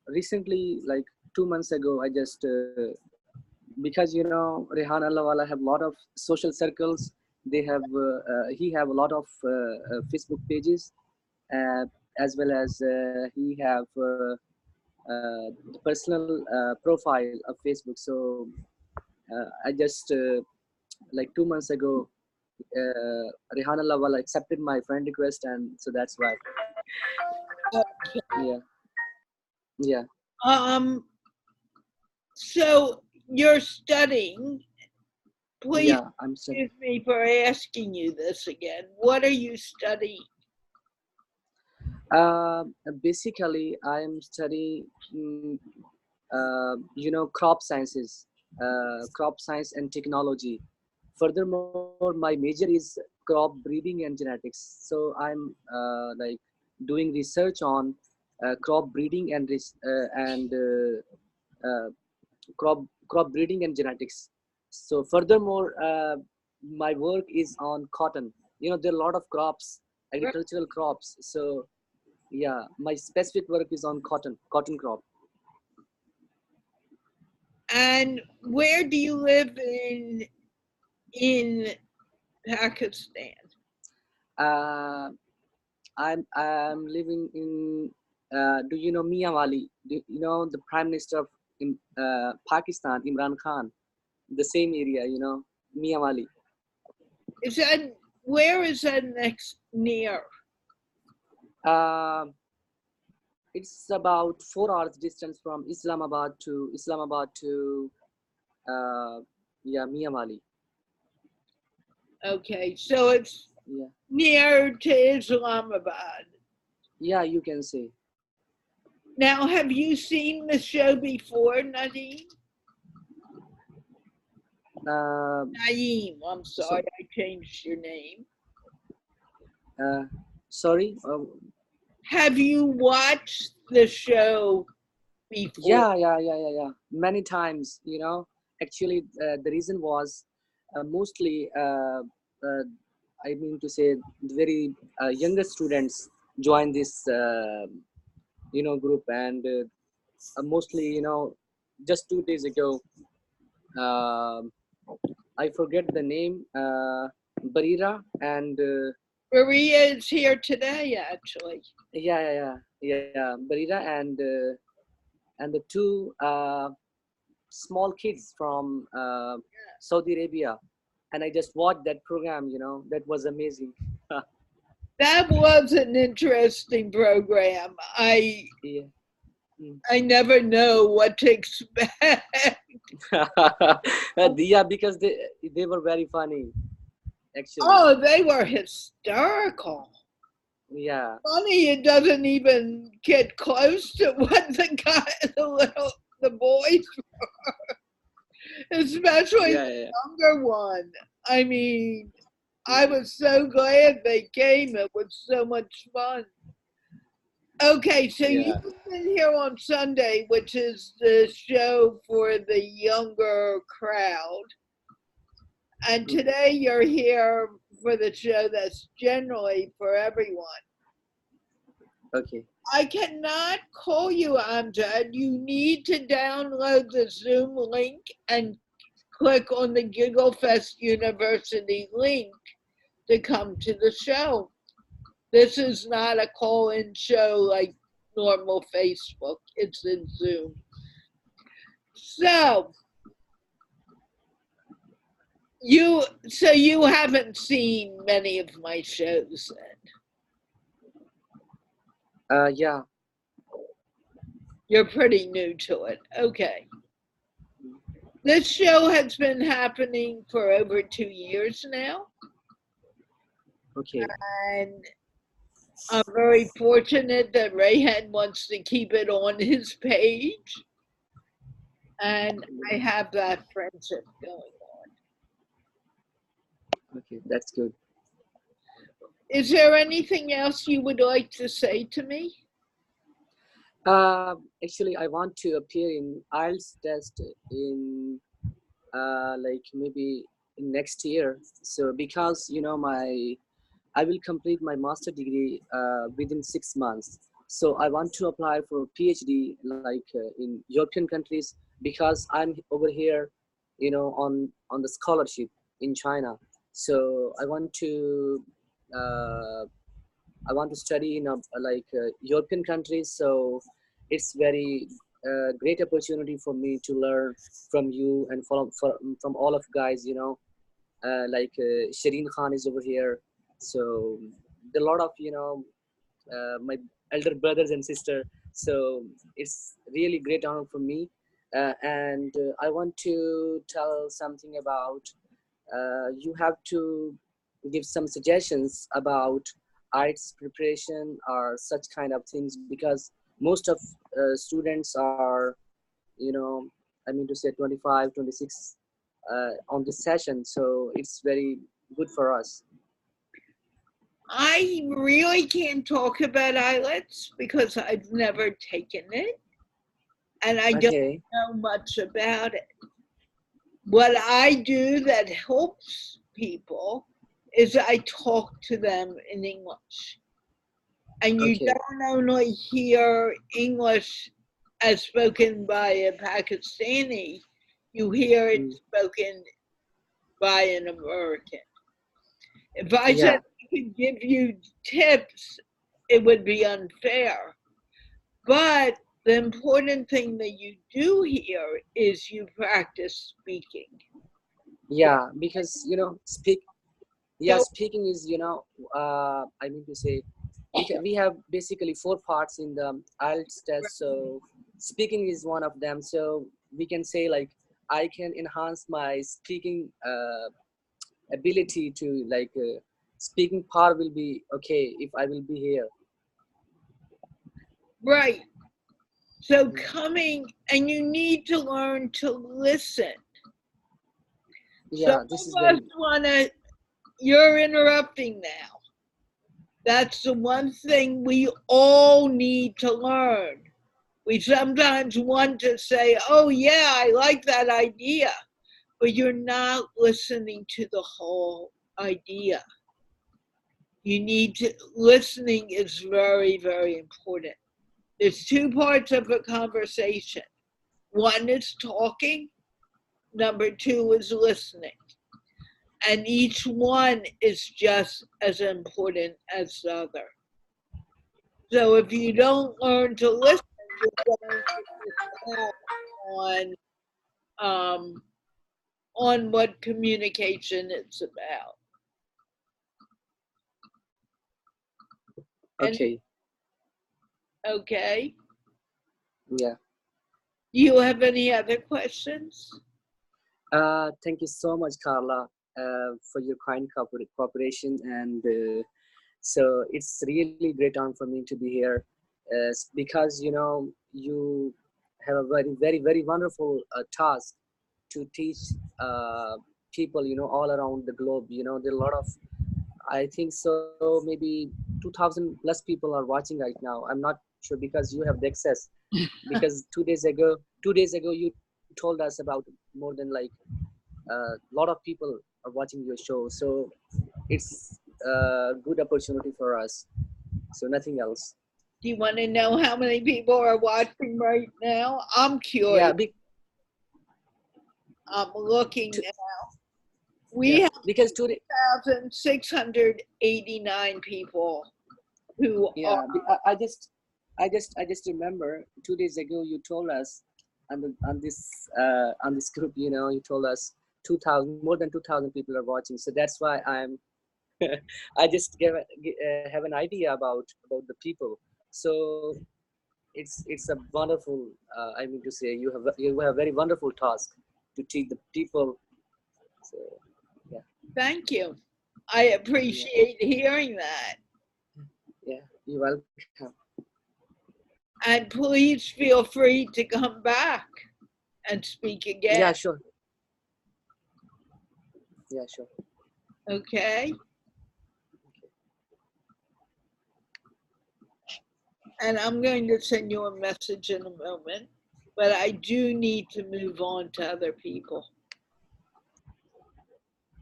[SPEAKER 5] Recently, like 2 months ago, I just because you know Rehan Allahwala have a lot of social circles. They have he have a lot of Facebook pages, uh, as well as he have the personal profile of Facebook. So I just like 2 months ago, Rehan Allahwala accepted my friend request, and so that's why.
[SPEAKER 1] Okay.
[SPEAKER 5] Yeah.
[SPEAKER 1] So you're studying. Please
[SPEAKER 5] Yeah, I'm studying.
[SPEAKER 1] excuse me for asking you this again. What are you studying?
[SPEAKER 5] Basically, I'm studying, you know, crop sciences, crop science and technology. Furthermore, my major is crop breeding and genetics. So I'm like doing research on crop breeding and crop breeding and genetics. So furthermore, my work is on cotton. There are a lot of crops, agricultural crops. So yeah, my specific work is on cotton crop.
[SPEAKER 1] And where do you live in Pakistan?
[SPEAKER 5] Uh, I'm living in. Do you know Miyawali? Do you know the Prime Minister of Pakistan, Imran Khan? The same area, Miyawali.
[SPEAKER 1] Where is that next near?
[SPEAKER 5] Uh, it's about 4 hours distance from Islamabad to yeah, Miyawali.
[SPEAKER 1] Okay, so it's
[SPEAKER 5] Yeah.
[SPEAKER 1] near to Islamabad.
[SPEAKER 5] Yeah, you can say.
[SPEAKER 1] Now, have you seen the show before, Nadeem? Naeem, I'm sorry, I changed your name.
[SPEAKER 5] Sorry.
[SPEAKER 1] Have you watched the show before?
[SPEAKER 5] Yeah. Many times, Actually, the reason was mostly, I mean to say, very younger students join this, group, and mostly, just 2 days ago, I forget the name, Barira and.
[SPEAKER 1] Maria is here today, actually.
[SPEAKER 5] Yeah. Barira and the two small kids from Saudi Arabia, and I just watched that program. That was amazing.
[SPEAKER 1] That was an interesting program.
[SPEAKER 5] Yeah.
[SPEAKER 1] I never know what to expect.
[SPEAKER 5] Yeah, because they were very funny, actually.
[SPEAKER 1] Oh, they were hysterical.
[SPEAKER 5] Yeah.
[SPEAKER 1] Funny, it doesn't even get close to what the boys were, especially the younger one. I mean, I was so glad they came. It was so much fun. Okay, so you've been here on Sunday, which is the show for the younger crowd. And today you're here for the show that's generally for everyone.
[SPEAKER 5] Okay.
[SPEAKER 1] I cannot call you, Amjad. You need to download the Zoom link and click on the Giggle Fest University link to come to the show. This is not a call-in show like normal Facebook. It's in Zoom. So you haven't seen many of my shows then?
[SPEAKER 5] Yeah.
[SPEAKER 1] You're pretty new to it. Okay. This show has been happening for over 2 years now.
[SPEAKER 5] Okay.
[SPEAKER 1] And I'm very fortunate that Rayhan wants to keep it on his page. And I have that friendship going on.
[SPEAKER 5] Okay, that's good.
[SPEAKER 1] Is there anything else you would like to say to me?
[SPEAKER 5] Actually, I want to appear in IELTS test in like maybe next year. So because I will complete my master degree within 6 months. So I want to apply for PhD like in European countries because I'm over here, on the scholarship in China. So I want to study in European countries. So it's very great opportunity for me to learn from you and from all of guys. Shireen Kahn is over here. So a lot of my elder brothers and sister. So it's really great honor for me. And I want to tell something about you have to give some suggestions about arts preparation or such kind of things because most of students are, I mean to say 25, 26 on this session. So it's very good for us.
[SPEAKER 1] I really can't talk about IELTS because I've never taken it. and I don't
[SPEAKER 5] Okay.
[SPEAKER 1] know much about it. What I do that helps people is I talk to them in English. And you
[SPEAKER 5] Okay.
[SPEAKER 1] don't only hear English as spoken by a Pakistani, you hear it
[SPEAKER 5] Mm.
[SPEAKER 1] spoken by an American. If I said
[SPEAKER 5] Yeah.
[SPEAKER 1] I could give you tips, it would be unfair. But the important thing that you do here is you practice speaking.
[SPEAKER 5] Yeah. Because speak. Yeah,
[SPEAKER 1] So,
[SPEAKER 5] speaking is I mean to say we have basically four parts in the IELTS test. So speaking is one of them. So we can say like I can enhance my speaking ability to like speaking power will be okay if I will be here.
[SPEAKER 1] right. So
[SPEAKER 5] Mm.
[SPEAKER 1] coming, and you need to learn to listen. Some
[SPEAKER 5] Yeah, this is
[SPEAKER 1] of us
[SPEAKER 5] very
[SPEAKER 1] want to, you're interrupting now. That's the one thing we all need to learn. We sometimes want to say, oh, yeah, I like that idea, but you're not listening to the whole idea. You need to, listening is very, very important. There's two parts of a conversation. One is talking, number two is listening. And each one is just as important as the other. So if you don't learn to listen, you're going to miss out um, on what communication is about. And
[SPEAKER 5] okay.
[SPEAKER 1] okay,
[SPEAKER 5] Yeah.
[SPEAKER 1] do you have any other questions?
[SPEAKER 5] Thank you so much, Carla, for your kind cooperation, and so it's really great honor for me to be here, because you have a very, very, very wonderful task to teach people all around the globe. There are a lot of, I think so, maybe 2,000 plus people are watching right now. I'm not sure because you have the access. Because 2 days ago you told us about more than like a lot of people are watching your show, so it's a good opportunity for us, so nothing else.
[SPEAKER 1] Do you want to know how many people are watching right now? I'm
[SPEAKER 5] Yeah,
[SPEAKER 1] curious. I'm looking
[SPEAKER 5] to,
[SPEAKER 1] now. We
[SPEAKER 5] yeah,
[SPEAKER 1] have
[SPEAKER 5] because today,
[SPEAKER 1] 1,689 people who are.
[SPEAKER 5] yeah, I just remember 2 days ago you told us on this group, you told us 2,000, more than 2,000 people are watching, so that's why I'm I just have an idea about the people. So it's a wonderful, I mean to say, you have a very wonderful task to teach the people. So yeah.
[SPEAKER 1] Thank you. I
[SPEAKER 5] Yeah,
[SPEAKER 1] appreciate hearing that.
[SPEAKER 5] yeah, you're welcome.
[SPEAKER 1] And please feel free to come back and speak
[SPEAKER 5] Yeah,
[SPEAKER 1] again.
[SPEAKER 5] sure. Yeah, sure.
[SPEAKER 1] Okay? And I'm going to send you a message in a moment, but I do need to move on to other people.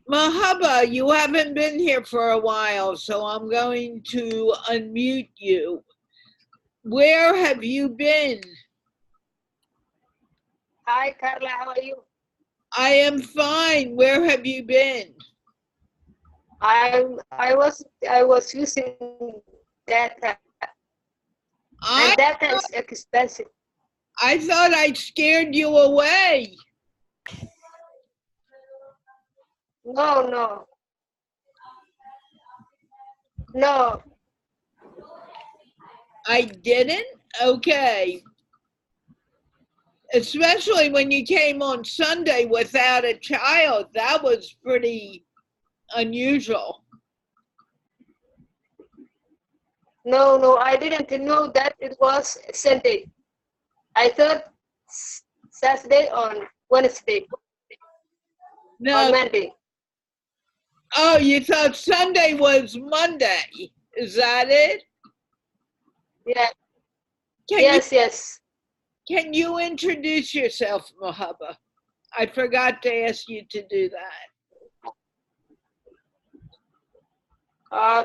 [SPEAKER 1] Mahaba, you haven't been here for a while, so I'm going to unmute you. Where have you been?
[SPEAKER 6] Hi, Carla. How are you?
[SPEAKER 1] I am fine. Where have you been?
[SPEAKER 6] I was using data,
[SPEAKER 1] I
[SPEAKER 6] and data is expensive.
[SPEAKER 1] I thought I scared you away.
[SPEAKER 6] No, no, no.
[SPEAKER 1] I didn't? Okay. Especially when you came on Sunday without a child. That was pretty unusual.
[SPEAKER 6] No, no, I didn't know that it was Sunday. I thought Saturday on Wednesday, on
[SPEAKER 1] No.
[SPEAKER 6] Monday.
[SPEAKER 1] Oh, you thought Sunday was Monday. Is that it?
[SPEAKER 6] Yeah,
[SPEAKER 1] Can you
[SPEAKER 6] yes, yes.
[SPEAKER 1] Can you introduce yourself, Mahaba? I forgot to ask you to do that.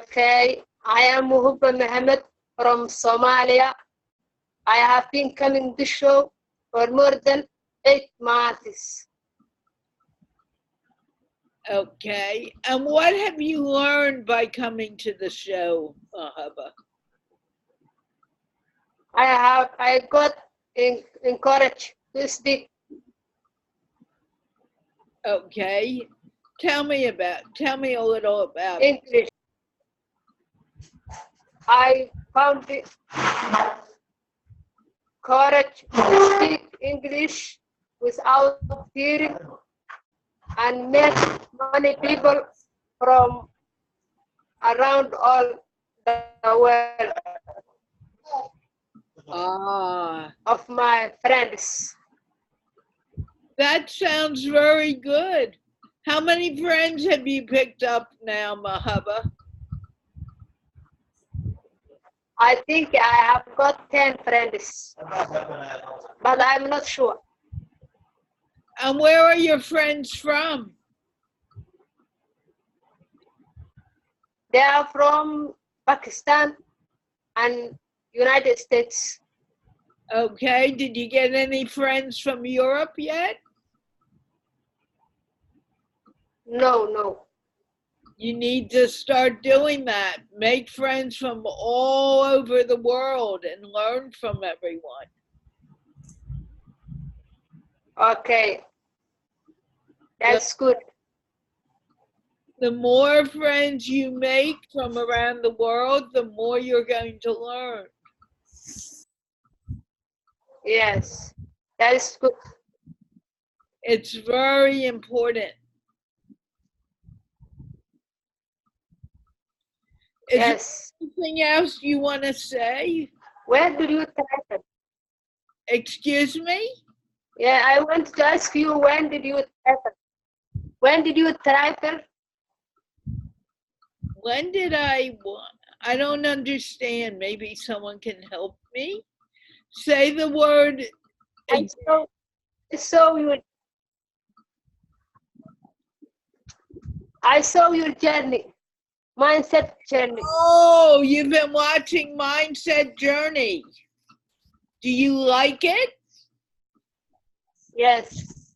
[SPEAKER 6] Okay, I am Muhibba Mohammed from Somalia. I have been coming to show for more than 8 months.
[SPEAKER 1] Okay, and what have you learned by coming to the show, Mahaba?
[SPEAKER 6] I got encouraged to speak.
[SPEAKER 1] Okay, tell me a little about it.
[SPEAKER 6] English. I found it courage to speak English without fearing and met many people from around all the world of my friends.
[SPEAKER 1] That sounds very good. How many friends have you picked up now, Mahaba?
[SPEAKER 6] I think I have got 10 friends, but I'm not sure.
[SPEAKER 1] And where are your friends from?
[SPEAKER 6] They are from Pakistan and United States.
[SPEAKER 1] Okay, did you get any friends from Europe yet?
[SPEAKER 6] No.
[SPEAKER 1] You need to start doing that. Make friends from all over the world and learn from everyone.
[SPEAKER 6] Okay, that's good.
[SPEAKER 1] The more friends you make from around the world, the more you're going to learn.
[SPEAKER 6] Yes, that is good.
[SPEAKER 1] It's very important. Is
[SPEAKER 6] Yes.
[SPEAKER 1] there anything else you want to say?
[SPEAKER 6] Where did you travel?
[SPEAKER 1] Excuse me?
[SPEAKER 6] Yeah, I want to ask you, when did you travel? When did you travel?
[SPEAKER 1] When did I don't understand. Maybe someone can help me. Say the word.
[SPEAKER 6] I saw your journey, mindset journey.
[SPEAKER 1] Oh, you've been watching Mindset Journey. Do you like it?
[SPEAKER 6] Yes.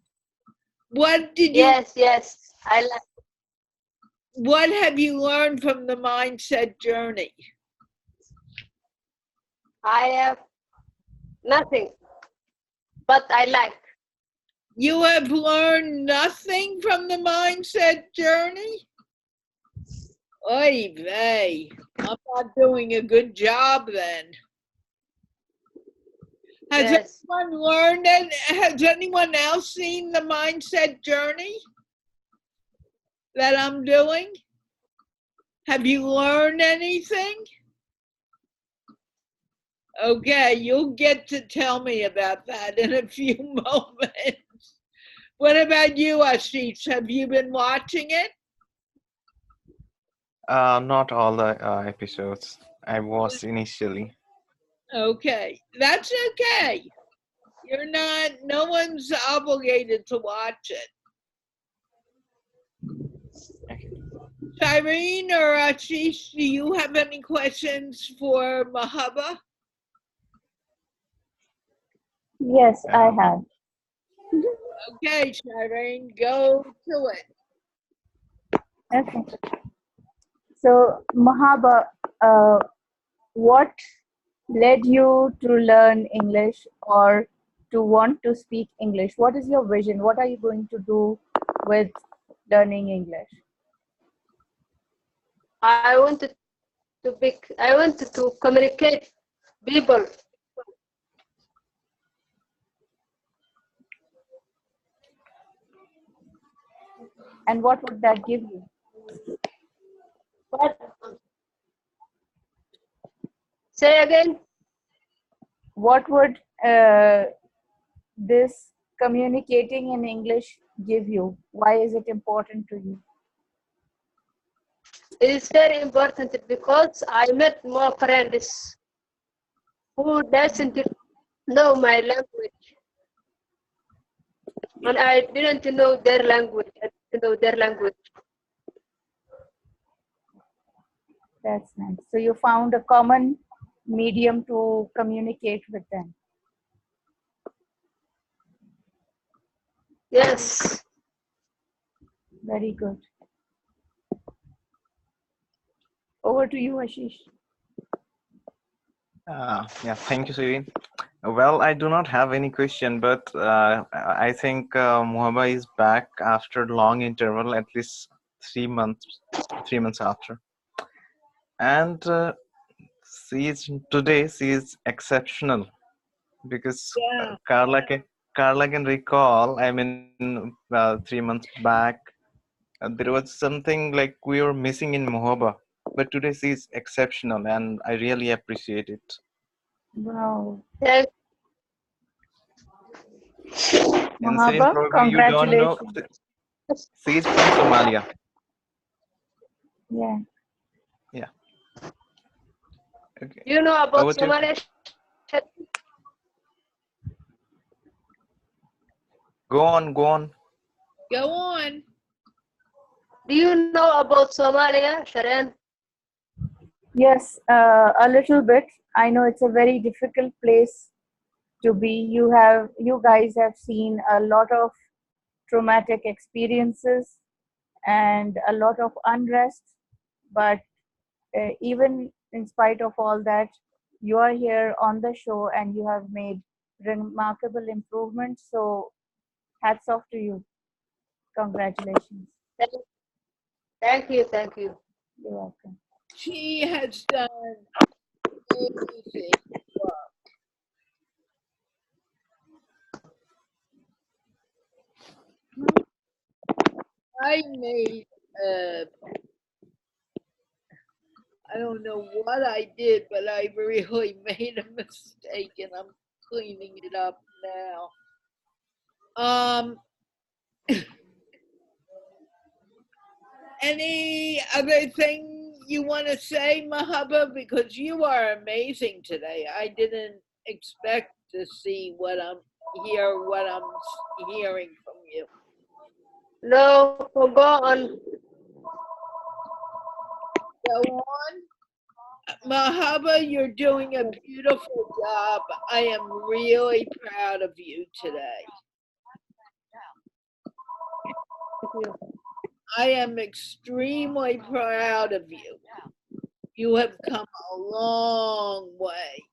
[SPEAKER 1] What did you?
[SPEAKER 6] Yes, I like.
[SPEAKER 1] What have you learned from the Mindset Journey?
[SPEAKER 6] I have nothing, but I like.
[SPEAKER 1] You have learned nothing from the Mindset Journey? Oy vey, I'm not doing a good job then. Has anyone learned it? Has anyone else seen the Mindset Journey that I'm doing? Have you learned anything? Okay, you'll get to tell me about that in a few moments. What about you, Ashish? Have you been watching it?
[SPEAKER 2] Not all the episodes. I was initially.
[SPEAKER 1] Okay, that's okay. No one's obligated to watch it.
[SPEAKER 2] Okay.
[SPEAKER 1] Shireen or Ashish, do you have any questions for Mahaba?
[SPEAKER 4] Yes, I have.
[SPEAKER 1] Okay, Shireen, go to it.
[SPEAKER 4] Okay. So, Mahaba, what led you to learn English or to want to speak English? What is your vision? What are you going to do with learning English?
[SPEAKER 6] I wanted to communicate people.
[SPEAKER 4] And what would that give you?
[SPEAKER 6] What? Say again.
[SPEAKER 4] What would this communicating in English give you? Why is it important to you?
[SPEAKER 6] It is very important because I met more friends who doesn't know my language, and I didn't know their language. I didn't know their language.
[SPEAKER 4] That's nice. So you found a common medium to communicate with them.
[SPEAKER 6] Yes.
[SPEAKER 4] Very good. Over to you, Ashish.
[SPEAKER 2] Yeah, thank you, Shireen. Well, I do not have any question, but I think Muhabba is back after long interval, at least 3 months, 3 months after. And she is exceptional because
[SPEAKER 1] Yeah.
[SPEAKER 2] Carla can recall. I mean, 3 months back, there was something like we were missing in Muhabba, but today she is exceptional, and I really appreciate it.
[SPEAKER 4] Wow.
[SPEAKER 6] Thank,
[SPEAKER 2] And Shireen,
[SPEAKER 4] Mahaba,
[SPEAKER 2] probably you don't know,
[SPEAKER 4] congratulations.
[SPEAKER 2] she is from Somalia.
[SPEAKER 4] Yeah.
[SPEAKER 2] Yeah. Okay.
[SPEAKER 6] you know about
[SPEAKER 2] Over to you.
[SPEAKER 6] Somalia?
[SPEAKER 2] Go on, go on.
[SPEAKER 1] Go on.
[SPEAKER 6] Do you know about Somalia, Sharan?
[SPEAKER 4] Yes, a little bit. I know it's a very difficult place to be. You guys have seen a lot of traumatic experiences and a lot of unrest, but even in spite of all that, you are here on the show and you have made remarkable improvements. So hats off to you. Congratulations.
[SPEAKER 6] Thank, thank you, thank you.
[SPEAKER 4] You're welcome.
[SPEAKER 1] She has done amazing work. I made I don't know what I did, but I really made a mistake and I'm cleaning it up now. Any other thing you want to say, Mahaba? Because you are amazing today. I didn't expect to see what I'm hearing from you.
[SPEAKER 6] No, go on.
[SPEAKER 1] Go on. Mahaba, you're doing a beautiful job. I am really proud of you today.
[SPEAKER 6] Thank you.
[SPEAKER 1] I am extremely proud of you. You have come a long way.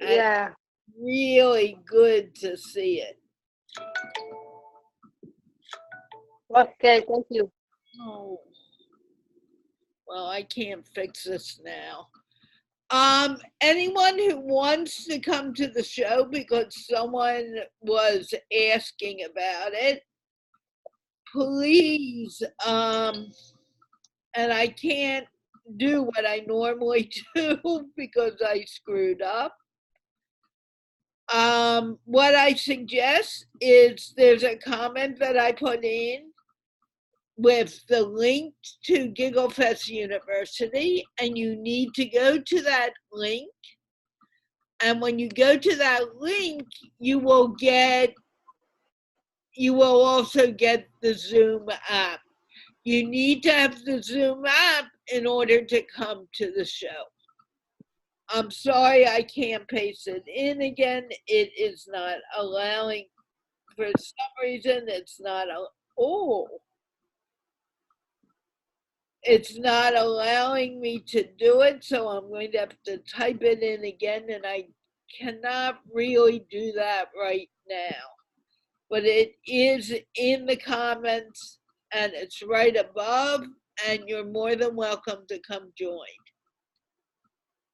[SPEAKER 1] And
[SPEAKER 6] Yeah.
[SPEAKER 1] really good to see it.
[SPEAKER 6] Okay, thank you.
[SPEAKER 1] Oh, well, I can't fix this now. Anyone who wants to come to the show because someone was asking about it, please, and I can't do what I normally do because I screwed up. What I suggest is there's a comment that I put in with the link to Gigglefest University, and you need to go to that link. And when you go to that link, you will also get the Zoom app. You need to have the Zoom app in order to come to the show. I'm sorry I can't paste it in again. It is not allowing, for some reason, it's not allowing me to do it, so I'm going to have to type it in again, and I cannot really do that right now. But it is in the comments, and it's right above, and you're more than welcome to come join.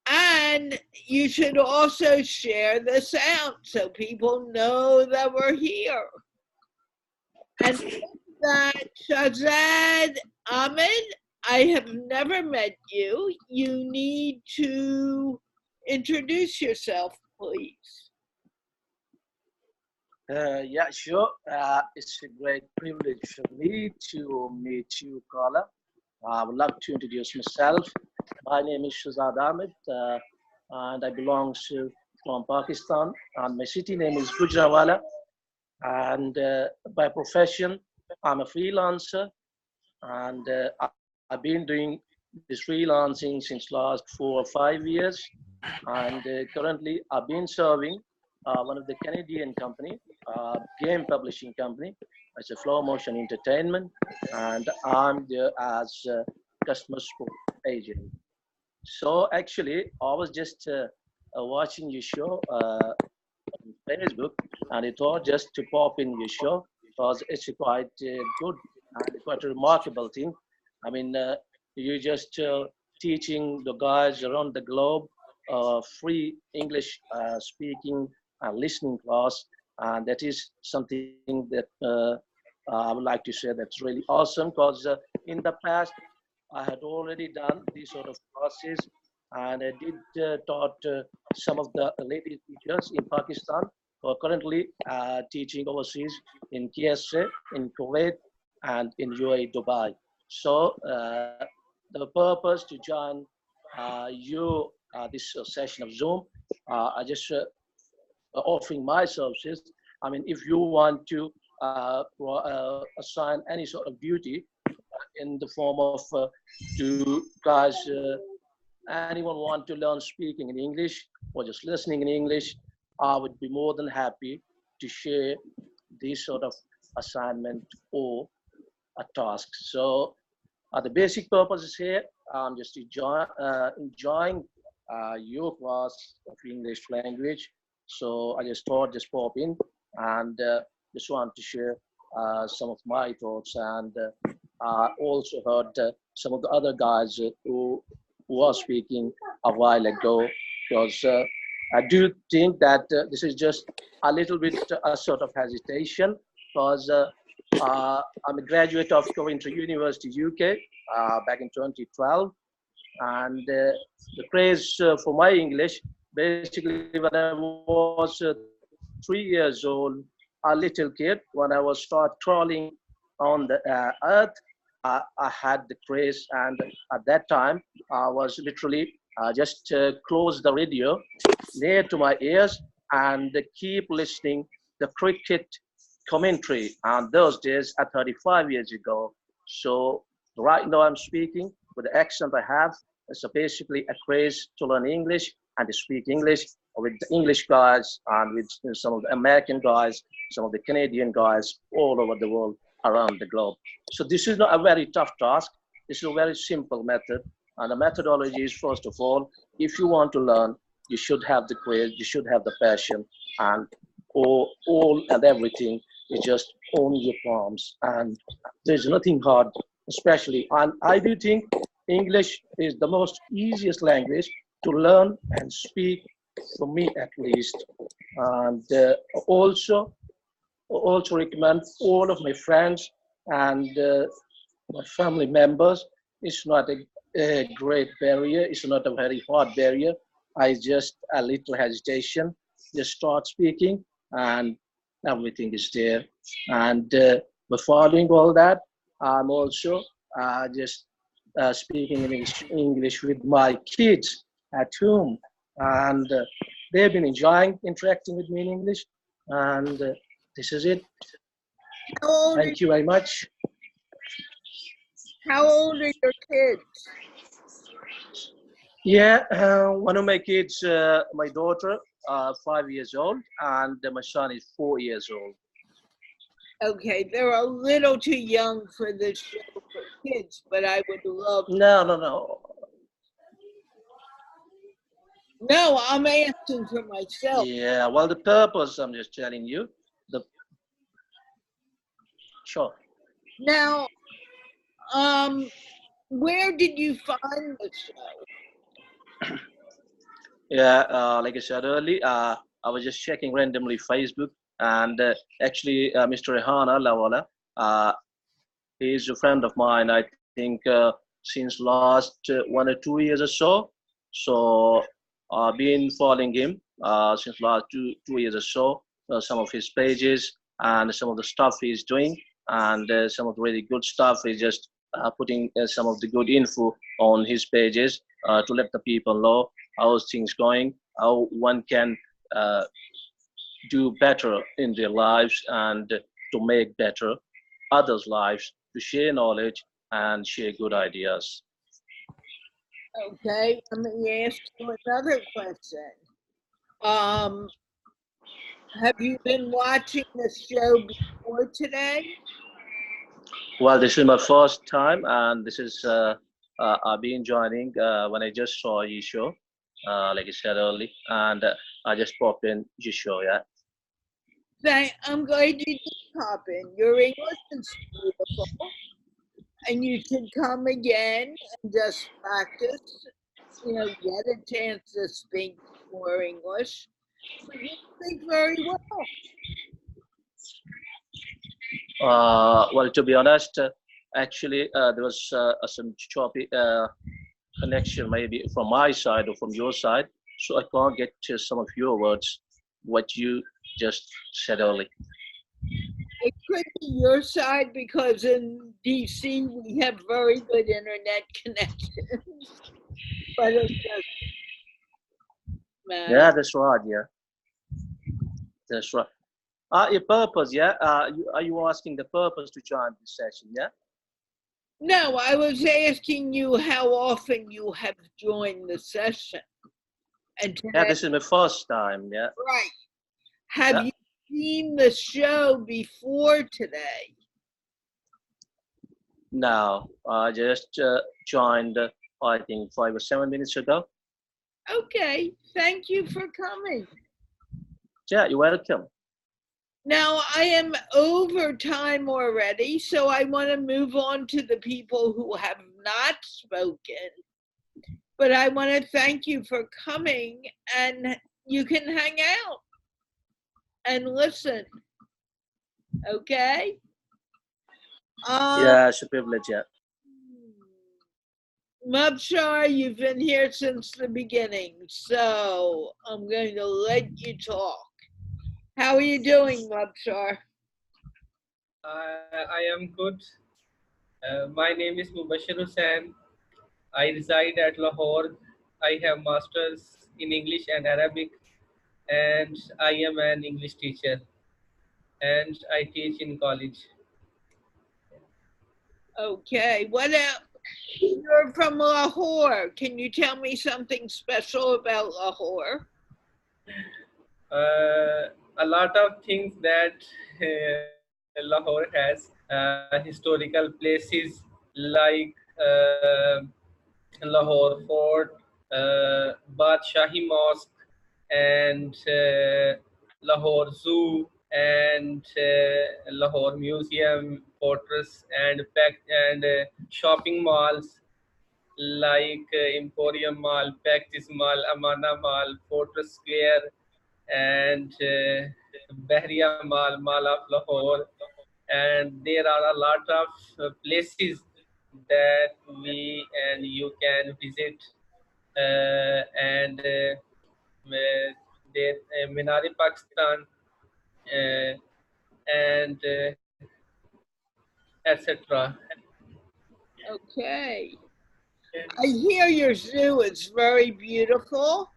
[SPEAKER 1] And you should also share this out so people know that we're here. And that Shazad Ahmed, I have never met you. You need to introduce yourself, please.
[SPEAKER 7] Yeah, sure. It's a great privilege for me to meet you, Carla. I would love to introduce myself. My name is Shazad Ahmed. and I belong from Pakistan. And my city name is Gujranwala. And by profession, I'm a freelancer, and I've been doing this freelancing since last 4 or 5 years. And currently, I've been serving one of the Canadian company, game publishing company. It's a Flow Motion Entertainment, and I'm there as a customer support agent. So actually, I was just watching your show on Facebook, and it thought just to pop in your show because it's a quite good and quite a remarkable thing. I mean, you just teaching the guys around the globe free English speaking and listening class, and that is something that I would like to say that's really awesome because in the past I had already done these sort of classes, and I did taught some of the lady teachers in Pakistan who are currently teaching overseas in KSA, in Kuwait, and in UAE, Dubai. So the purpose to join you this session of Zoom, I just offering my services. I mean, if you want to assign any sort of duty in the form of to guys, anyone want to learn speaking in English or just listening in English, I would be more than happy to share this sort of assignment or a task. So the basic purpose is here. I'm just enjoying your class of English language. So I just thought just pop in and just want to share some of my thoughts, and I also heard some of the other guys who are speaking a while ago, because I do think that this is just a little bit a sort of hesitation, because I'm a graduate of Coventry University, UK, back in 2012, and the craze for my English, basically when I was 3 years old, a little kid, when I was start crawling on the earth, I had the craze, and at that time I was literally just close the radio near to my ears and keep listening the cricket commentary. And those days at 35 years ago. So right now I'm speaking with the accent I have. So basically a craze to learn English and to speak English with the English guys and with some of the American guys, some of the Canadian guys all over the world, around the globe. So this is not a very tough task. This is a very simple method. And the methodology is, first of all, if you want to learn, you should have the craze, you should have the passion, and all and everything is just own your palms. And there's nothing hard, especially. And I do think English is the most easiest language to learn and speak, for me at least. And also recommend all of my friends and my family members. It's not a great barrier. It's not a very hard barrier. I just a little hesitation. Just start speaking, and everything is there. And by following all that, I'm also just speaking in English with my kids at home, and they've been enjoying interacting with me in English. And this is it. Thank you very much.
[SPEAKER 1] How old are your kids?
[SPEAKER 7] Yeah, one of my kids, my daughter, 5 years old, and my son is 4 years old.
[SPEAKER 1] Okay, they're a little too young for this show for kids, but I would love.
[SPEAKER 7] No.
[SPEAKER 1] No, I'm asking for myself.
[SPEAKER 7] Yeah, well, the purpose, I'm just telling you. Sure.
[SPEAKER 1] Now, where did you find the show?
[SPEAKER 7] Yeah, like I said earlier, I was just checking randomly Facebook, and actually, Mr. Rehana Lawala, he's a friend of mine. I think since last 1 or 2 years or so. So I've been following him since last two years or so. Some of his pages and some of the stuff he's doing, and some of the really good stuff. He's just putting some of the good info on his pages to let the people know. how's things going, how one can uh, do better in their lives and to make better others' lives, to share knowledge and share good ideas.
[SPEAKER 1] Okay, let me ask you another question. Um, have you been watching the show before today?
[SPEAKER 7] Well, this is my first time, and this is I've been joining when I just saw your show, like I said earlier, and I just popped in your show. Yeah,
[SPEAKER 1] I'm glad you did pop in. Your English is beautiful, and you should come again and just practice. Get a chance to speak more English. But you speak very well.
[SPEAKER 7] well, to be honest, actually, there was some choppy connection, maybe from my side or from your side, so I can't get to some of your words, what you just said earlier.
[SPEAKER 1] It could be your side because in DC we have very good internet connections, but it doesn't matter.
[SPEAKER 7] Yeah, that's right. Yeah, that's right. Your purpose, yeah. Are you asking the purpose to join this session? Yeah.
[SPEAKER 1] No, I was asking you how often you have joined the session. And
[SPEAKER 7] Yeah,
[SPEAKER 1] today,
[SPEAKER 7] this is my first time. Yeah.
[SPEAKER 1] right. Have
[SPEAKER 7] Yeah.
[SPEAKER 1] you seen the show before today?
[SPEAKER 7] No, I just joined. I think 5 or 7 minutes ago.
[SPEAKER 1] Okay, thank you for coming.
[SPEAKER 7] Yeah, you're welcome.
[SPEAKER 1] Now, I am over time already, so I want to move on to the people who have not spoken. But I want to thank you for coming, and you can hang out and listen, okay?
[SPEAKER 7] Yeah, it's a privilege. Yeah.
[SPEAKER 1] Mubshar, you've been here since the beginning, so I'm going to let you talk. How are you doing, Mubshar?
[SPEAKER 8] I am good. My name is Mubashir Hussain. I reside at Lahore. I have masters in English and Arabic, and I am an English teacher, and I teach in college.
[SPEAKER 1] Okay, what else? You're from Lahore. Can you tell me something special about Lahore?
[SPEAKER 8] A lot of things that Lahore has historical places like Lahore Fort, Badshahi Mosque, and Lahore Zoo, and Lahore Museum, Fortress, and shopping malls like Emporium Mall, Practice Mall, Amana Mall, Fortress Square, and Bahria Mall, Mall of Lahore. And there are a lot of places that we and you can visit. And there, Minari Pakistan, uh, and etc.
[SPEAKER 1] Okay. I hear your zoo is very beautiful.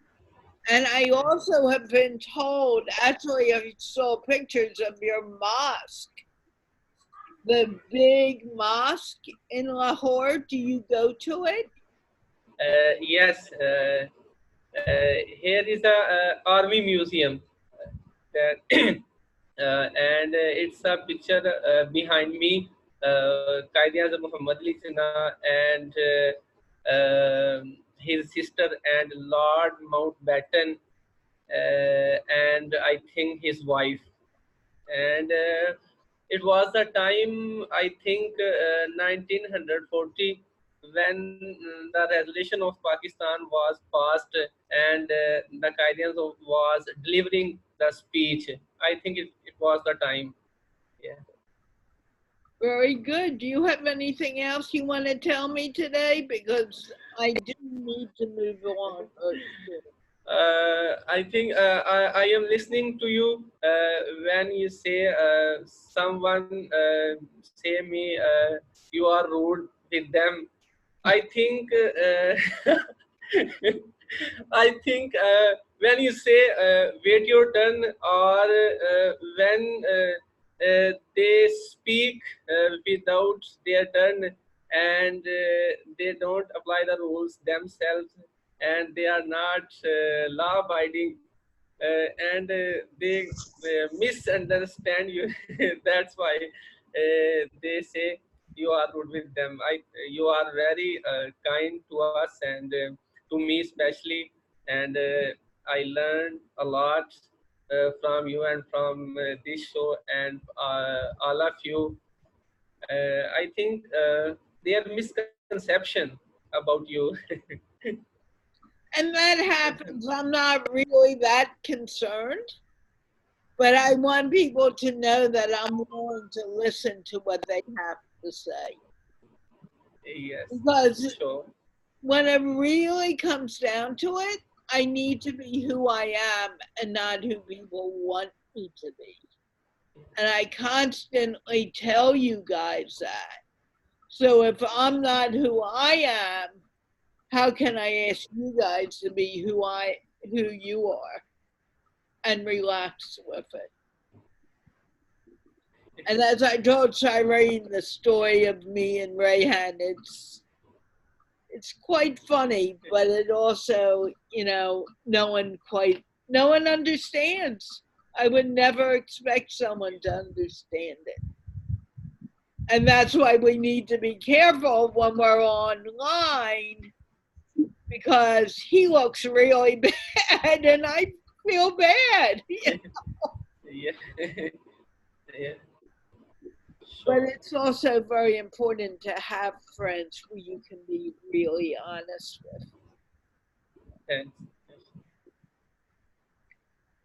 [SPEAKER 1] And I also have been told, actually, I saw pictures of your mosque, the big mosque in Lahore. Do you go to it?
[SPEAKER 8] Yes, here is a army museum that and it's a picture behind me, Qaid-e-Azam Muhammad Ali Jinnah and his sister and Lord Mountbatten, and I think his wife. And it was the time, I think, 1940, when the resolution of Pakistan was passed, and the Qaedians was delivering the speech. I think it was the time. Yeah.
[SPEAKER 1] Very good. Do you have anything else you want to tell me today? Because I do need to move on very soon.
[SPEAKER 8] I think I am listening to you when you say someone say me you are rude with them. I think I think when you say wait your turn, or when they speak without their turn, and they don't apply the rules themselves, and they are not law abiding, and they misunderstand you. That's why they say you are rude with them. You are very kind to us, and to me especially, and I learned a lot from you and from this show, and all of you. I think their misconception about you.
[SPEAKER 1] And that happens. I'm not really that concerned, but I want people to know that I'm willing to listen to what they have to say.
[SPEAKER 8] Yes,
[SPEAKER 1] Because
[SPEAKER 8] sure.
[SPEAKER 1] when it really comes down to it, I need to be who I am and not who people want me to be. And I constantly tell you guys that. So if I'm not who I am, how can I ask you guys to be who you are and relax with it? And as I told Shireen the story of me and Rayhan, it's quite funny, but it also, no one understands. I would never expect someone to understand it. And that's why we need to be careful when we're online, because he looks really bad and I feel bad.
[SPEAKER 8] Yeah. Yeah.
[SPEAKER 1] But
[SPEAKER 8] Sure.
[SPEAKER 1] it's also very important to have friends who you can be really honest with.
[SPEAKER 8] Thanks.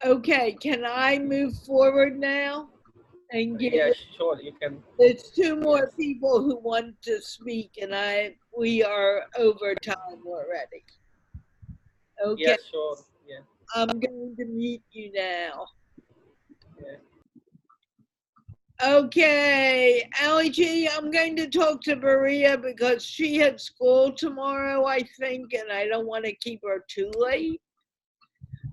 [SPEAKER 1] Okay, can I move forward now and give
[SPEAKER 8] Yeah,
[SPEAKER 1] it?
[SPEAKER 8] sure. You can.
[SPEAKER 1] There's two
[SPEAKER 8] Yes.
[SPEAKER 1] more people who want to speak, and we are over time already. Okay,
[SPEAKER 8] Yes, sure. Yeah.
[SPEAKER 1] I'm going to mute you now.
[SPEAKER 8] Yeah.
[SPEAKER 1] Okay, Ali G, I'm going to talk to Maria because she had school tomorrow, I think, and I don't want to keep her too late.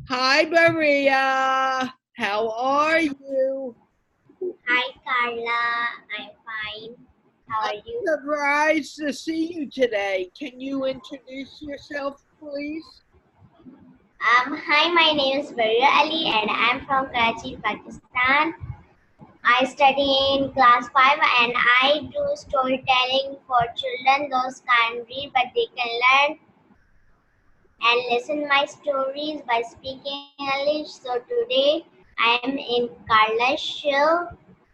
[SPEAKER 1] Hi, Maria. How are you?
[SPEAKER 9] Hi Carla, I'm fine. How
[SPEAKER 1] I'm
[SPEAKER 9] are you?
[SPEAKER 1] surprised to see you today. Can you introduce yourself, please?
[SPEAKER 9] Hi, my name is Varia Ali and I'm from Karachi, Pakistan. I study in class 5 and I do storytelling for children. Those can't read but they can learn and listen my stories by speaking English. So today I am in Carla's show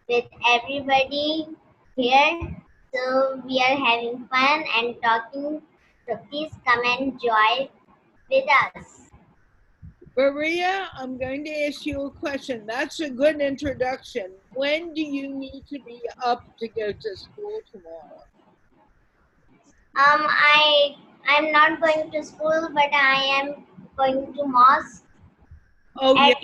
[SPEAKER 9] with everybody here. So we are having fun and talking. So please come and join with us.
[SPEAKER 1] Maria, I'm going to ask you a question. That's a good introduction. When do you need to be up to go to school tomorrow?
[SPEAKER 9] I'm not going to school, but I am going to mosque
[SPEAKER 1] Oh, yeah,
[SPEAKER 9] at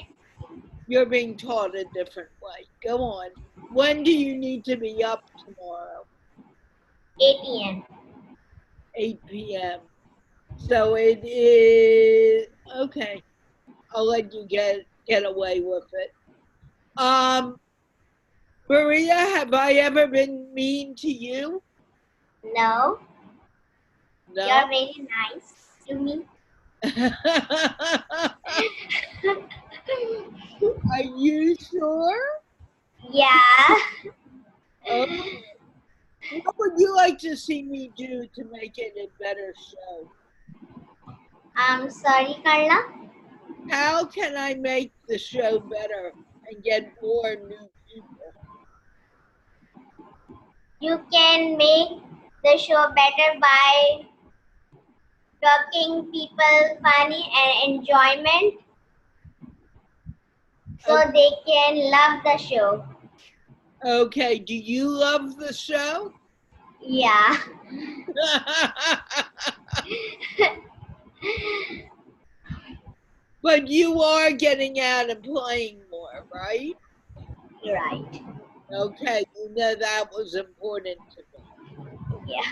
[SPEAKER 1] you're being taught a different way. Go on. When do you need to be up tomorrow?
[SPEAKER 9] 8 p.m.
[SPEAKER 1] 8 p.m. So it is okay. I'll let you get away with it. Maria, have I ever been mean to you?
[SPEAKER 9] No,
[SPEAKER 1] No.
[SPEAKER 9] you're very nice to me.
[SPEAKER 1] Are you sure?
[SPEAKER 9] Yeah.
[SPEAKER 1] Oh, what would you like to see me do to make it a better show?
[SPEAKER 9] I'm sorry, Carla.
[SPEAKER 1] How can I make the show better and get more new people?
[SPEAKER 9] You can make the show better by talking people funny and enjoyment so
[SPEAKER 1] Okay.
[SPEAKER 9] they can love the show.
[SPEAKER 1] Okay, do you love the show?
[SPEAKER 9] Yeah.
[SPEAKER 1] But you are getting out and playing more, right?
[SPEAKER 9] Right.
[SPEAKER 1] Okay, you know that was important to me.
[SPEAKER 9] Yeah.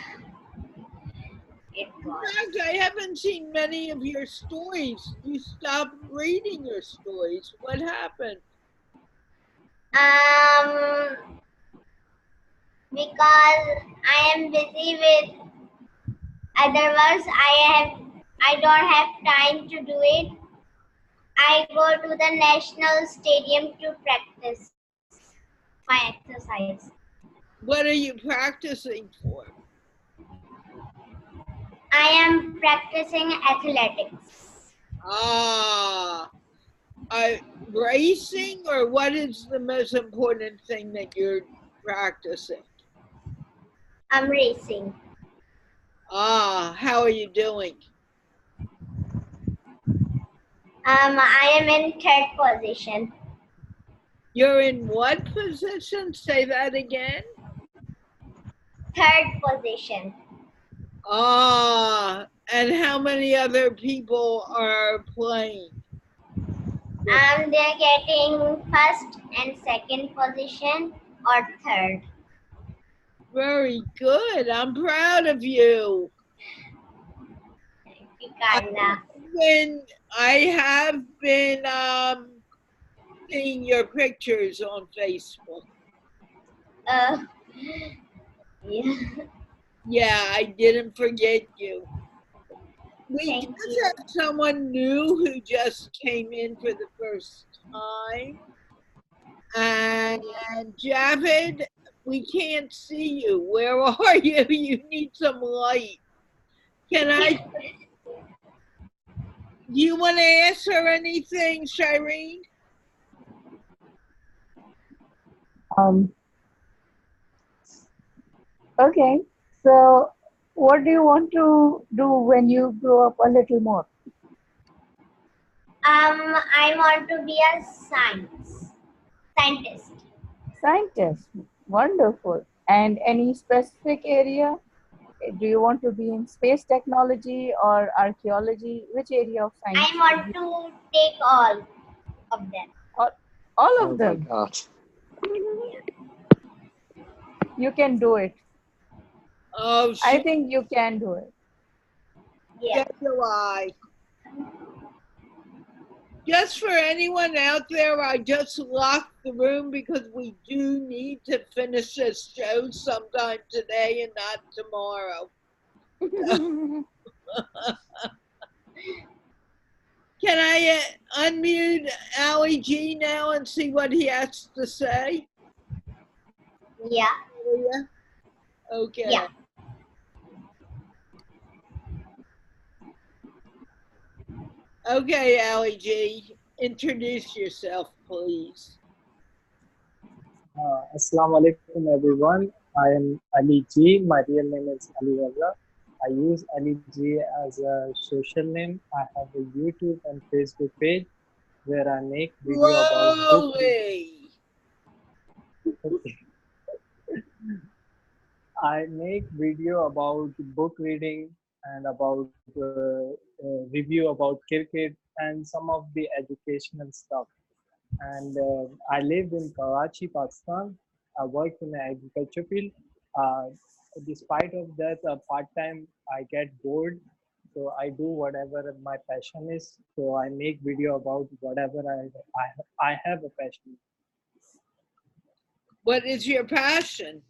[SPEAKER 9] it
[SPEAKER 1] In
[SPEAKER 9] was.
[SPEAKER 1] fact, I haven't seen many of your stories. You stopped reading your stories. What happened?
[SPEAKER 9] Because I am busy with other works. I don't have time to do it. I go to the national stadium to practice my exercise.
[SPEAKER 1] What are you practicing for?
[SPEAKER 9] I am practicing athletics.
[SPEAKER 1] Ah, racing, or what is the most important thing that you're practicing?
[SPEAKER 9] I'm racing.
[SPEAKER 1] Ah, how are you doing?
[SPEAKER 9] I am in third position.
[SPEAKER 1] You're in what position? Say that again.
[SPEAKER 9] Third position.
[SPEAKER 1] Ah, and how many other people are playing?
[SPEAKER 9] They're getting first and second position or third.
[SPEAKER 1] Very good. I'm proud of you.
[SPEAKER 9] Thank you, Carla.
[SPEAKER 1] I have been seeing your pictures on Facebook.
[SPEAKER 9] Yeah.
[SPEAKER 1] Yeah, I didn't forget you. We
[SPEAKER 9] Thank
[SPEAKER 1] just
[SPEAKER 9] you.
[SPEAKER 1] have someone new who just came in for the first time. And Javid, we can't see you. Where are you? You need some light. Do you want to ask her anything, Shireen?
[SPEAKER 4] Okay. So, what do you want to do when you grow up a little more?
[SPEAKER 9] I want to be a scientist.
[SPEAKER 4] Scientist. Wonderful. And any specific area? Do you want to be in space technology or archaeology? Which area of science?
[SPEAKER 9] I want to take all of them.
[SPEAKER 4] All of them.
[SPEAKER 5] Oh my God.
[SPEAKER 4] You can do it.
[SPEAKER 1] Oh,
[SPEAKER 4] I think you can do it.
[SPEAKER 9] Yeah.
[SPEAKER 1] do I. Just for anyone out there, I just locked the room because we do need to finish this show sometime today and not tomorrow. Can I unmute Ali G now and see what he has to say?
[SPEAKER 9] Yeah.
[SPEAKER 1] Okay.
[SPEAKER 9] Yeah.
[SPEAKER 1] Okay, Ali G, introduce yourself, please.
[SPEAKER 10] Assalamu alaikum everyone. I am Ali G. My real name is Ali Raza. I use Ali G as a social name. I have a YouTube and Facebook page where I make video about book. I make video about book reading and about review about cricket and some of the educational stuff. And I lived in Karachi, Pakistan. I worked in the agriculture field. Uh, Despite of that, part time I get bored, so I do whatever my passion is. So I make video about whatever I have a passion.
[SPEAKER 1] What is your passion?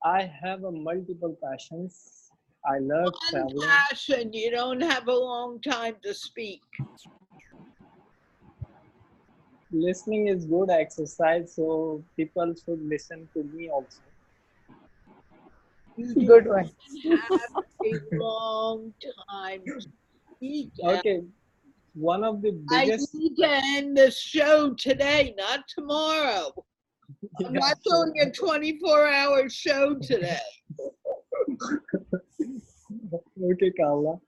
[SPEAKER 10] I have a multiple passions. I love traveling.
[SPEAKER 1] Passion. You don't have a long time to speak.
[SPEAKER 10] Listening is good exercise, so people should listen to me also.
[SPEAKER 4] Good one.
[SPEAKER 1] Have a long time to speak.
[SPEAKER 10] Okay, one of the biggest.
[SPEAKER 1] I need to end the show today, not tomorrow. I'm not doing a 24-hour show today.
[SPEAKER 10] Okay, Carla.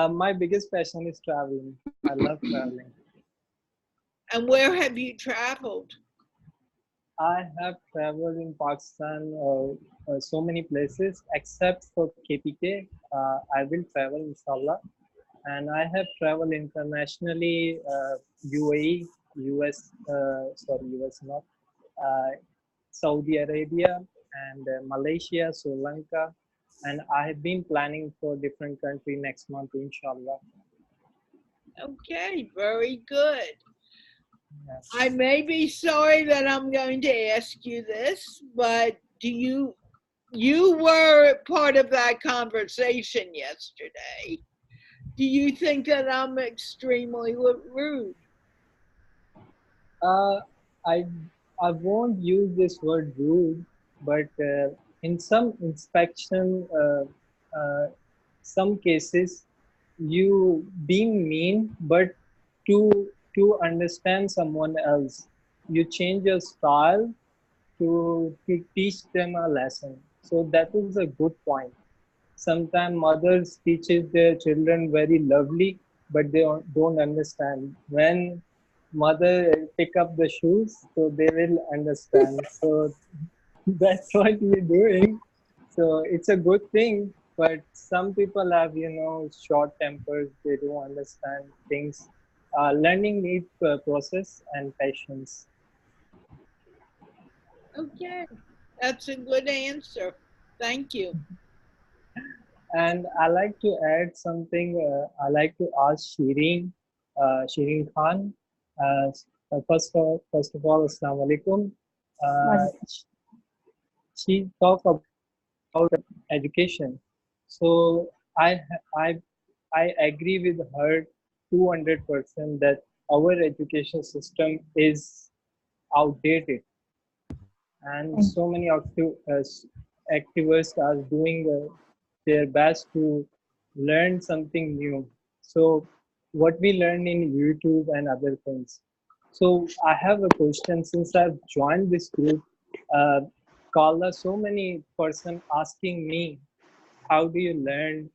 [SPEAKER 10] My biggest passion is traveling. I love traveling.
[SPEAKER 1] And where have you traveled?
[SPEAKER 10] I have traveled in Pakistan so many places except for KPK. I will travel inshallah. And I have traveled internationally, UAE, US, US not, Saudi Arabia and Malaysia, Sri Lanka, and I have been planning for different country next month, inshallah.
[SPEAKER 1] Okay, very good.
[SPEAKER 10] Yeah.
[SPEAKER 1] I may be sorry that I'm going to ask you this, but you were part of that conversation yesterday. Do you think that I'm extremely rude?
[SPEAKER 10] Uh, I I won't use this word rude, but in some inspection, some cases, you being mean, but to understand someone else, you change your style to teach them a lesson. So that is a good point. Sometimes mothers teaches their children very lovely, but they don't understand. When mother pick up the shoes, so they will understand. So that's what we're doing. So it's a good thing, but some people have, short tempers. They don't understand things. Learning needs process and patience.
[SPEAKER 1] Okay, that's a good answer. Thank you.
[SPEAKER 10] And I like to add something. I like to ask Shireen Khan. First of all, Assalamu alaikum. Uh, she talked about education. So I I I agree with her 200% that our education system is outdated, and so many activists are doing their best to learn something new. So what we learn in YouTube and other things. So I have a question. Since I've joined this group, uh, Carla, so many person asking me, how do you learn?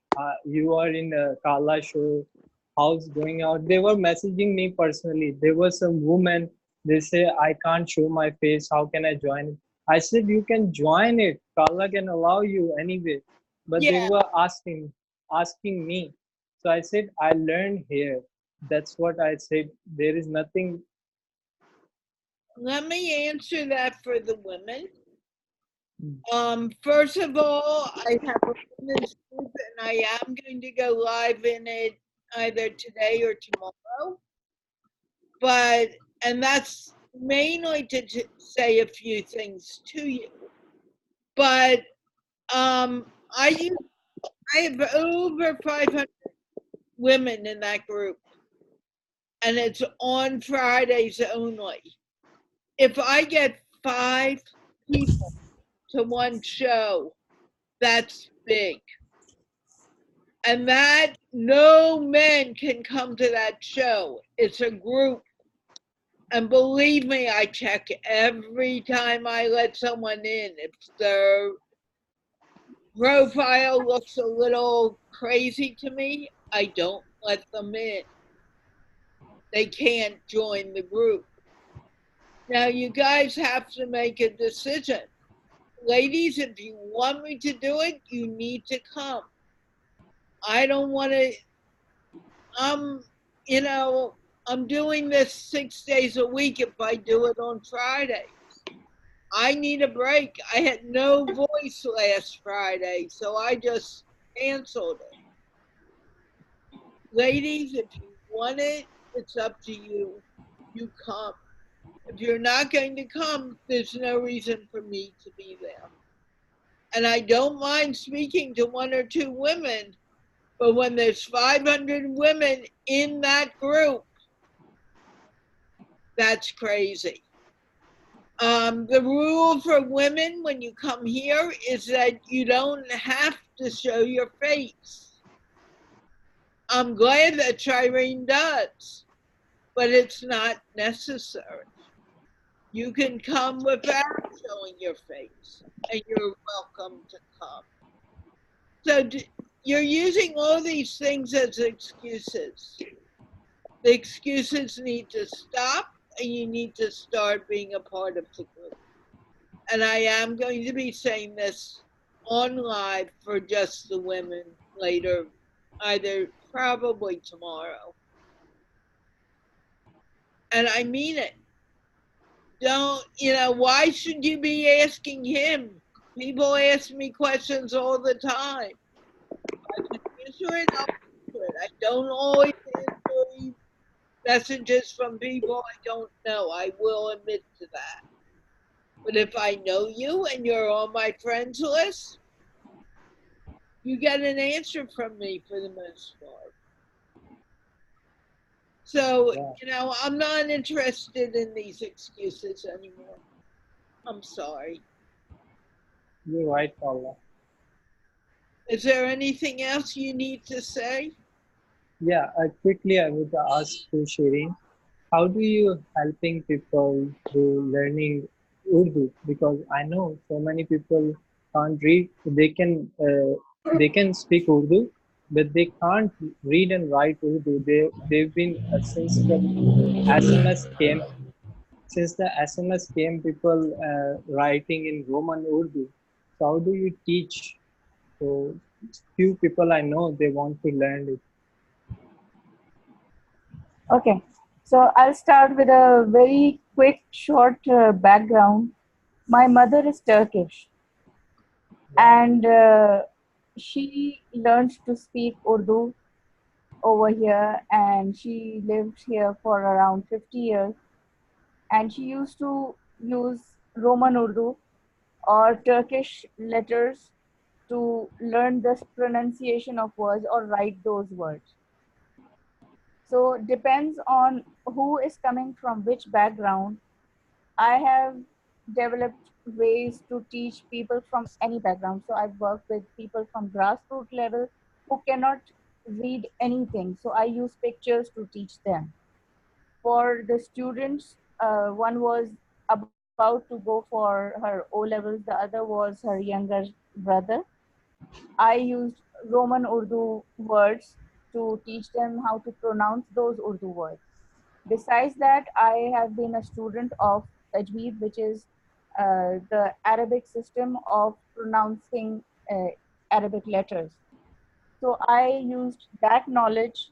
[SPEAKER 10] You are in a Carla show. How's going out? They were messaging me personally. There was some woman. They say, I can't show my face. How can I join it? I said, you can join it. Carla can allow you anyway. But they
[SPEAKER 1] Yeah,
[SPEAKER 10] were asking me. So I said, I learned here. That's what I said. There is nothing.
[SPEAKER 1] let me answer that for the women. First of all, I have a women's group and I am going to go live in it either today or tomorrow. But, and that's mainly to say a few things to you. But I have over 500 women in that group, and it's on Fridays only. If I get 5 people to one show, that's big. And that no men can come to that show. It's a group. And believe me, I check every time I let someone in. If their profile looks a little crazy to me, I don't let them in. They can't join the group. Now, you guys have to make a decision. Ladies, if you want me to do it, you need to come. I don't want to, I'm, you know, I'm doing this 6 days a week if I do it on Fridays. I need a break. I had no voice last Friday, so I just canceled it. Ladies, if you want it, it's up to you. You come. If you're not going to come, there's no reason for me to be there. And I don't mind speaking to 1 or 2 women, but when there's 500 women in that group, that's crazy. The rule for women when you come here is that you don't have to show your face. I'm glad that Shireen does, but it's not necessary. You can come without showing your face, and you're welcome to come. So you're using all these things as excuses. The excuses need to stop, and you need to start being a part of the group. And I am going to be saying this on live for just the women later, either probably tomorrow. And I mean it. Don't, why should you be asking him? People ask me questions all the time. I can answer it, I'll answer it. I don't always answer messages from people I don't know. I will admit to that. But if I know you and you're on my friends list, you get an answer from me for the most part. So,
[SPEAKER 10] Yeah,
[SPEAKER 1] I'm not interested in these excuses anymore. I'm sorry.
[SPEAKER 10] you're right, Paula.
[SPEAKER 1] Is there anything else you need to say?
[SPEAKER 10] Yeah, quickly I would ask to Shireen, how do you helping people through learning Urdu? Because I know so many people can't read. They can speak Urdu, but they can't read and write Urdu. They've been since the SMS came. Since the SMS came, people writing in Roman Urdu. So how do you teach? So few people I know they want to learn it.
[SPEAKER 4] Okay, so I'll start with a very quick, short background. My mother is Turkish,
[SPEAKER 10] Wow.
[SPEAKER 4] and she learned to speak Urdu over here, and she lived here for around 50 years. And she used to use Roman Urdu or Turkish letters to learn the pronunciation of words or write those words. So depends on who is coming from which background. I have developed ways to teach people from any background. So I've worked with people from grassroots level who cannot read anything. So I use pictures to teach them. For the students, one was about to go for her O levels, the other was her younger brother. I used Roman Urdu words to teach them how to pronounce those Urdu words. Besides that, I have been a student of Tajweed, which is the Arabic system of pronouncing Arabic letters. So I used that knowledge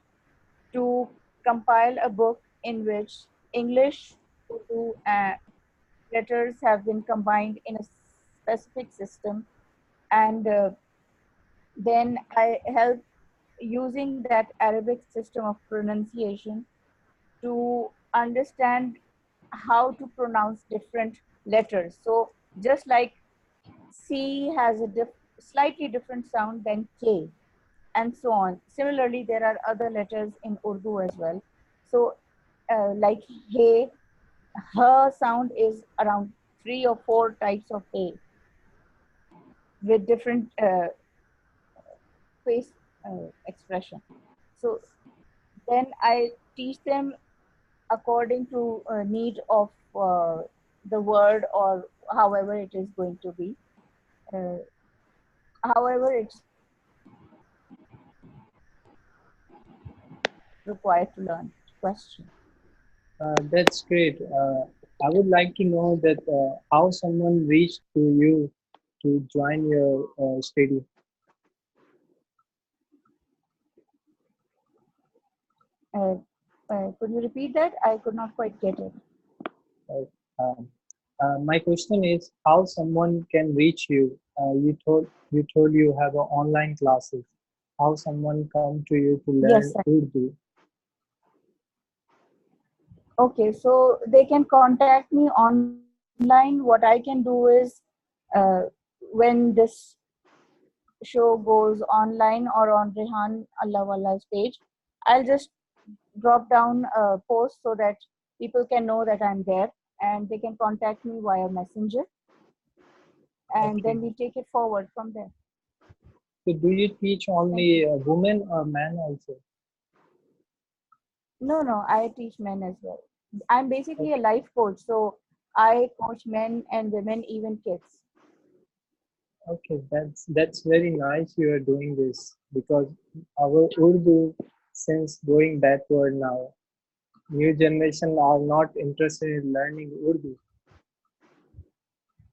[SPEAKER 4] to compile a book in which English, Urdu, letters have been combined in a specific system. And then I help using that Arabic system of pronunciation to understand how to pronounce different letters. So just like C has a slightly different sound than K, and so on. Similarly, there are other letters in Urdu as well. So like Hey, her sound is around 3 or 4 types of Hey with different face expression. So then I teach them according to need of the word or however it is going to be. Uh, However it's required to learn. Question.
[SPEAKER 10] That's great. I would like to know that how someone reached to you to join your study.
[SPEAKER 4] Uh, could you repeat that? I could not quite get it.
[SPEAKER 10] Uh, um, my question is how someone can reach you. You told you have online classes. How someone come to you to learn
[SPEAKER 4] Yes.
[SPEAKER 10] Urdu?
[SPEAKER 4] Okay, so they can contact me online. What I can do is when this show goes online or on Rehan Allah Walla's page, I'll just drop down a post so that people can know that I'm there and they can contact me via messenger, and
[SPEAKER 10] Okay.
[SPEAKER 4] then we take it forward from there.
[SPEAKER 10] So do you teach
[SPEAKER 4] Thank you.
[SPEAKER 10] only women or men also?
[SPEAKER 4] No, I teach men as well. I'm basically a
[SPEAKER 10] Okay.
[SPEAKER 4] life coach, so I coach men and women, even kids.
[SPEAKER 10] Okay, that's very nice you are doing this because our Urdu since going backward now, new generation are not interested in learning Urdu.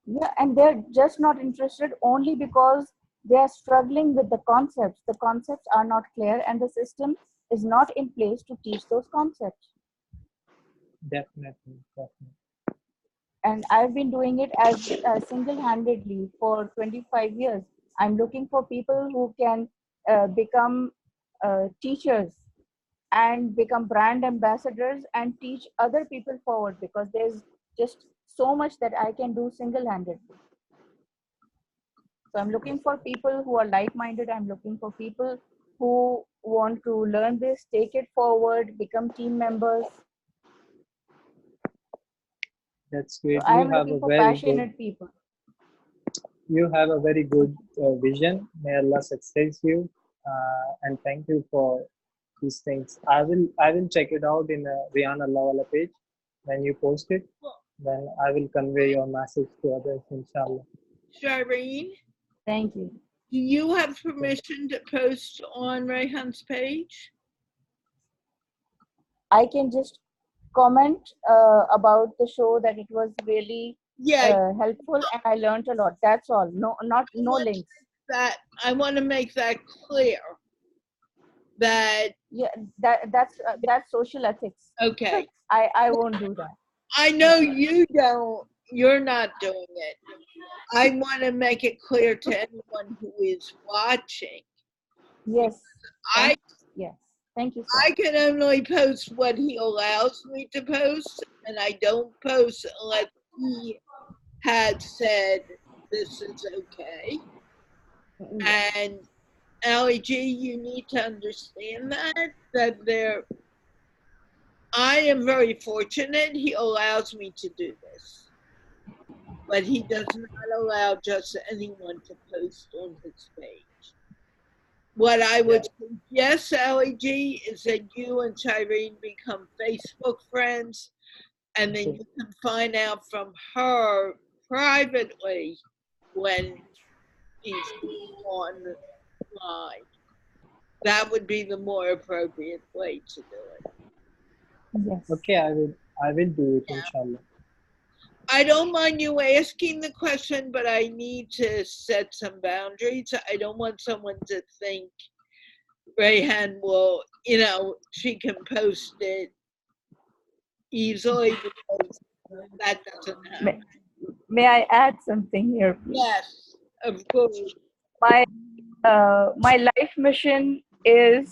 [SPEAKER 4] Yeah, and they're just not interested only because they are struggling with the concepts. The concepts are not clear, and the system is not in place to teach those concepts.
[SPEAKER 10] Definitely, definitely.
[SPEAKER 4] and I've been doing it as single-handedly for 25 years. I'm looking for people who can become teachers and become brand ambassadors and teach other people forward, because there's just so much that I can do single-handedly. So I'm looking for people who are like-minded. I'm looking for people who want to learn this, take it forward, become team members.
[SPEAKER 10] That's
[SPEAKER 4] So
[SPEAKER 10] great.
[SPEAKER 4] I am looking for passionate people.
[SPEAKER 10] You have a very good vision. May Allah success you, and thank you for these things. I will check it out in Rihanna Lawala page. When you post it, then I will convey your message to others, inshallah.
[SPEAKER 1] Shireen,
[SPEAKER 4] Thank you.
[SPEAKER 1] do you have permission to post on Rayhan's page?
[SPEAKER 4] I can just comment about the show that it was really helpful and I learned a lot. That's all. No links.
[SPEAKER 1] That I want to make that clear. That
[SPEAKER 4] that's social ethics.
[SPEAKER 1] Okay.
[SPEAKER 4] I won't do that.
[SPEAKER 1] I know you don't. You're not doing it. I want to make it clear to anyone who is watching.
[SPEAKER 4] Yes. Yes. Thank you, sir.
[SPEAKER 1] I can only post what he allows me to post, and I don't post unless he had said this is okay. And Ali G, you need to understand that I am very fortunate he allows me to do this. But he does not allow just anyone to post on his page. What I would suggest, Ali G, is that you and Shireen become Facebook friends, and then you can find out from her privately when he's online. That would be the more appropriate way to do it.
[SPEAKER 10] Yes. Okay, I will do it, inshallah.
[SPEAKER 1] I don't mind you asking the question, but I need to set some boundaries. I don't want someone to think Rayhan will, she can post it easily, because that doesn't happen.
[SPEAKER 4] May I add something here, please?
[SPEAKER 1] Yes, of course.
[SPEAKER 4] My life mission it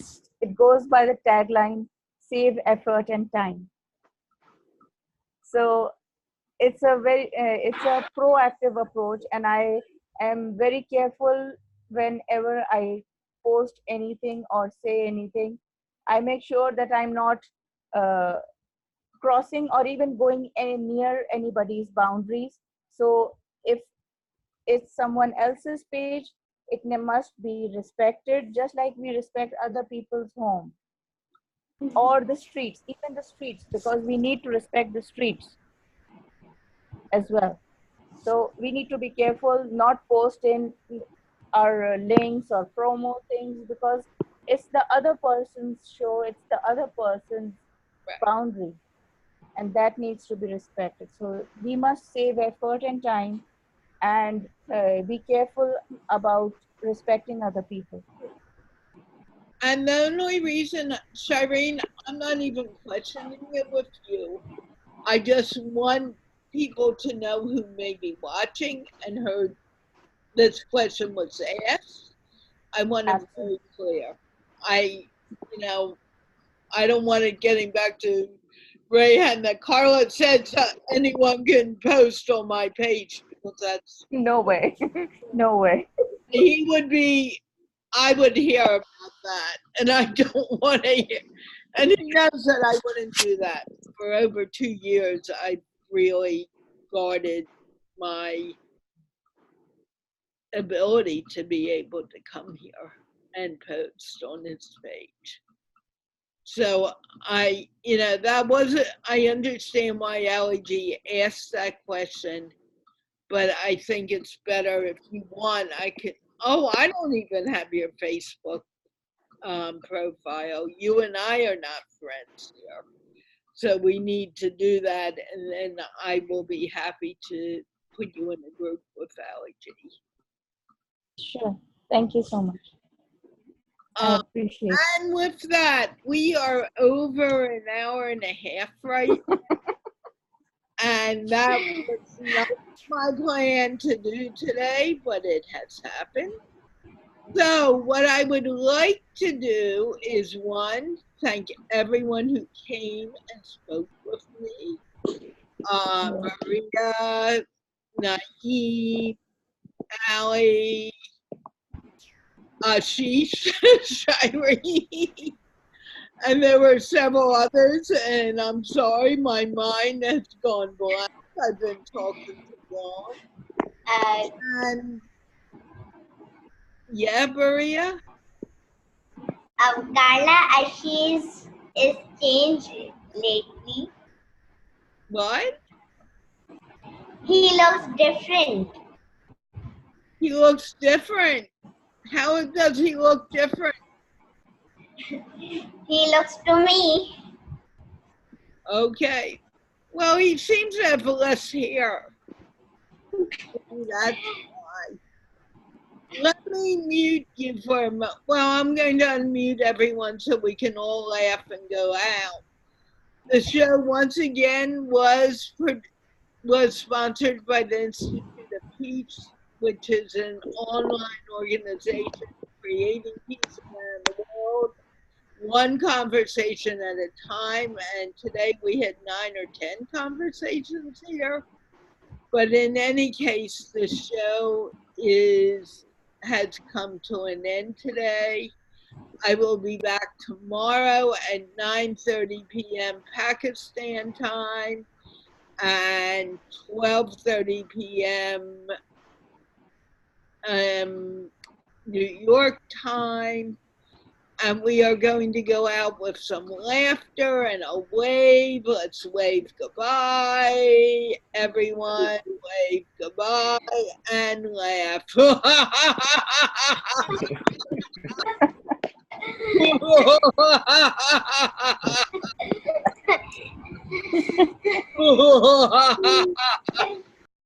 [SPEAKER 4] goes by the tagline, save effort and time. So it's a proactive approach, and I am very careful whenever I post anything or say anything. I make sure that I'm not crossing or even going near anybody's boundaries. So if it's someone else's page, it must be respected, just like we respect other people's home or the streets, even the streets, because we need to respect the streets as well. So we need to be careful, not post in our links or promo things, because it's the other person's show, it's the other person's boundary, and that needs to be respected. So we must save effort and time and be careful about respecting other people.
[SPEAKER 1] And the only reason, Shireen, I'm not even questioning it with you. I just want people to know who may be watching and heard this question was asked. I want it very clear. I don't want it getting back to Rayhan that Carla said anyone can post on my page, because that's
[SPEAKER 4] no way. No way.
[SPEAKER 1] I would hear about that, and I don't want to hear. And he knows that I wouldn't do that. For over 2 years, I really guarded my ability to be able to come here and post on his page. So I understand why Ali G asked that question, but I think it's better if you want, I don't even have your Facebook profile. You and I are not friends here. So we need to do that, and then I will be happy to put you in a group with Ali G.
[SPEAKER 4] Sure. Thank you so much. I appreciate it.
[SPEAKER 1] And with that, we are over an hour and a half right now. And that was not my plan to do today, but it has happened. So what I would like to do is, one, thank everyone who came and spoke with me. Maria, Naeem, Ali, Ashish, Shireen, and there were several others, and I'm sorry, my mind has gone blank. I've been talking too long. And yeah, Maria?
[SPEAKER 9] Carla, Ashish is changed lately.
[SPEAKER 1] What?
[SPEAKER 9] He looks different.
[SPEAKER 1] He looks different. How does he look different?
[SPEAKER 9] He looks to me.
[SPEAKER 1] Okay. Well, he seems to have less hair. That's why. Let me mute you for a moment. Well, I'm going to unmute everyone so we can all laugh and go out. The show, once again, was sponsored by the Institute of Peace, which is an online organization creating peace around the world, one conversation at a time. And today we had 9 or 10 conversations here. But in any case, the show has come to an end today. I will be back tomorrow at 9:30 p.m. Pakistan time and 12:30 p.m. New York time. And we are going to go out with some laughter and a wave. Let's wave goodbye. Everyone, wave goodbye and laugh.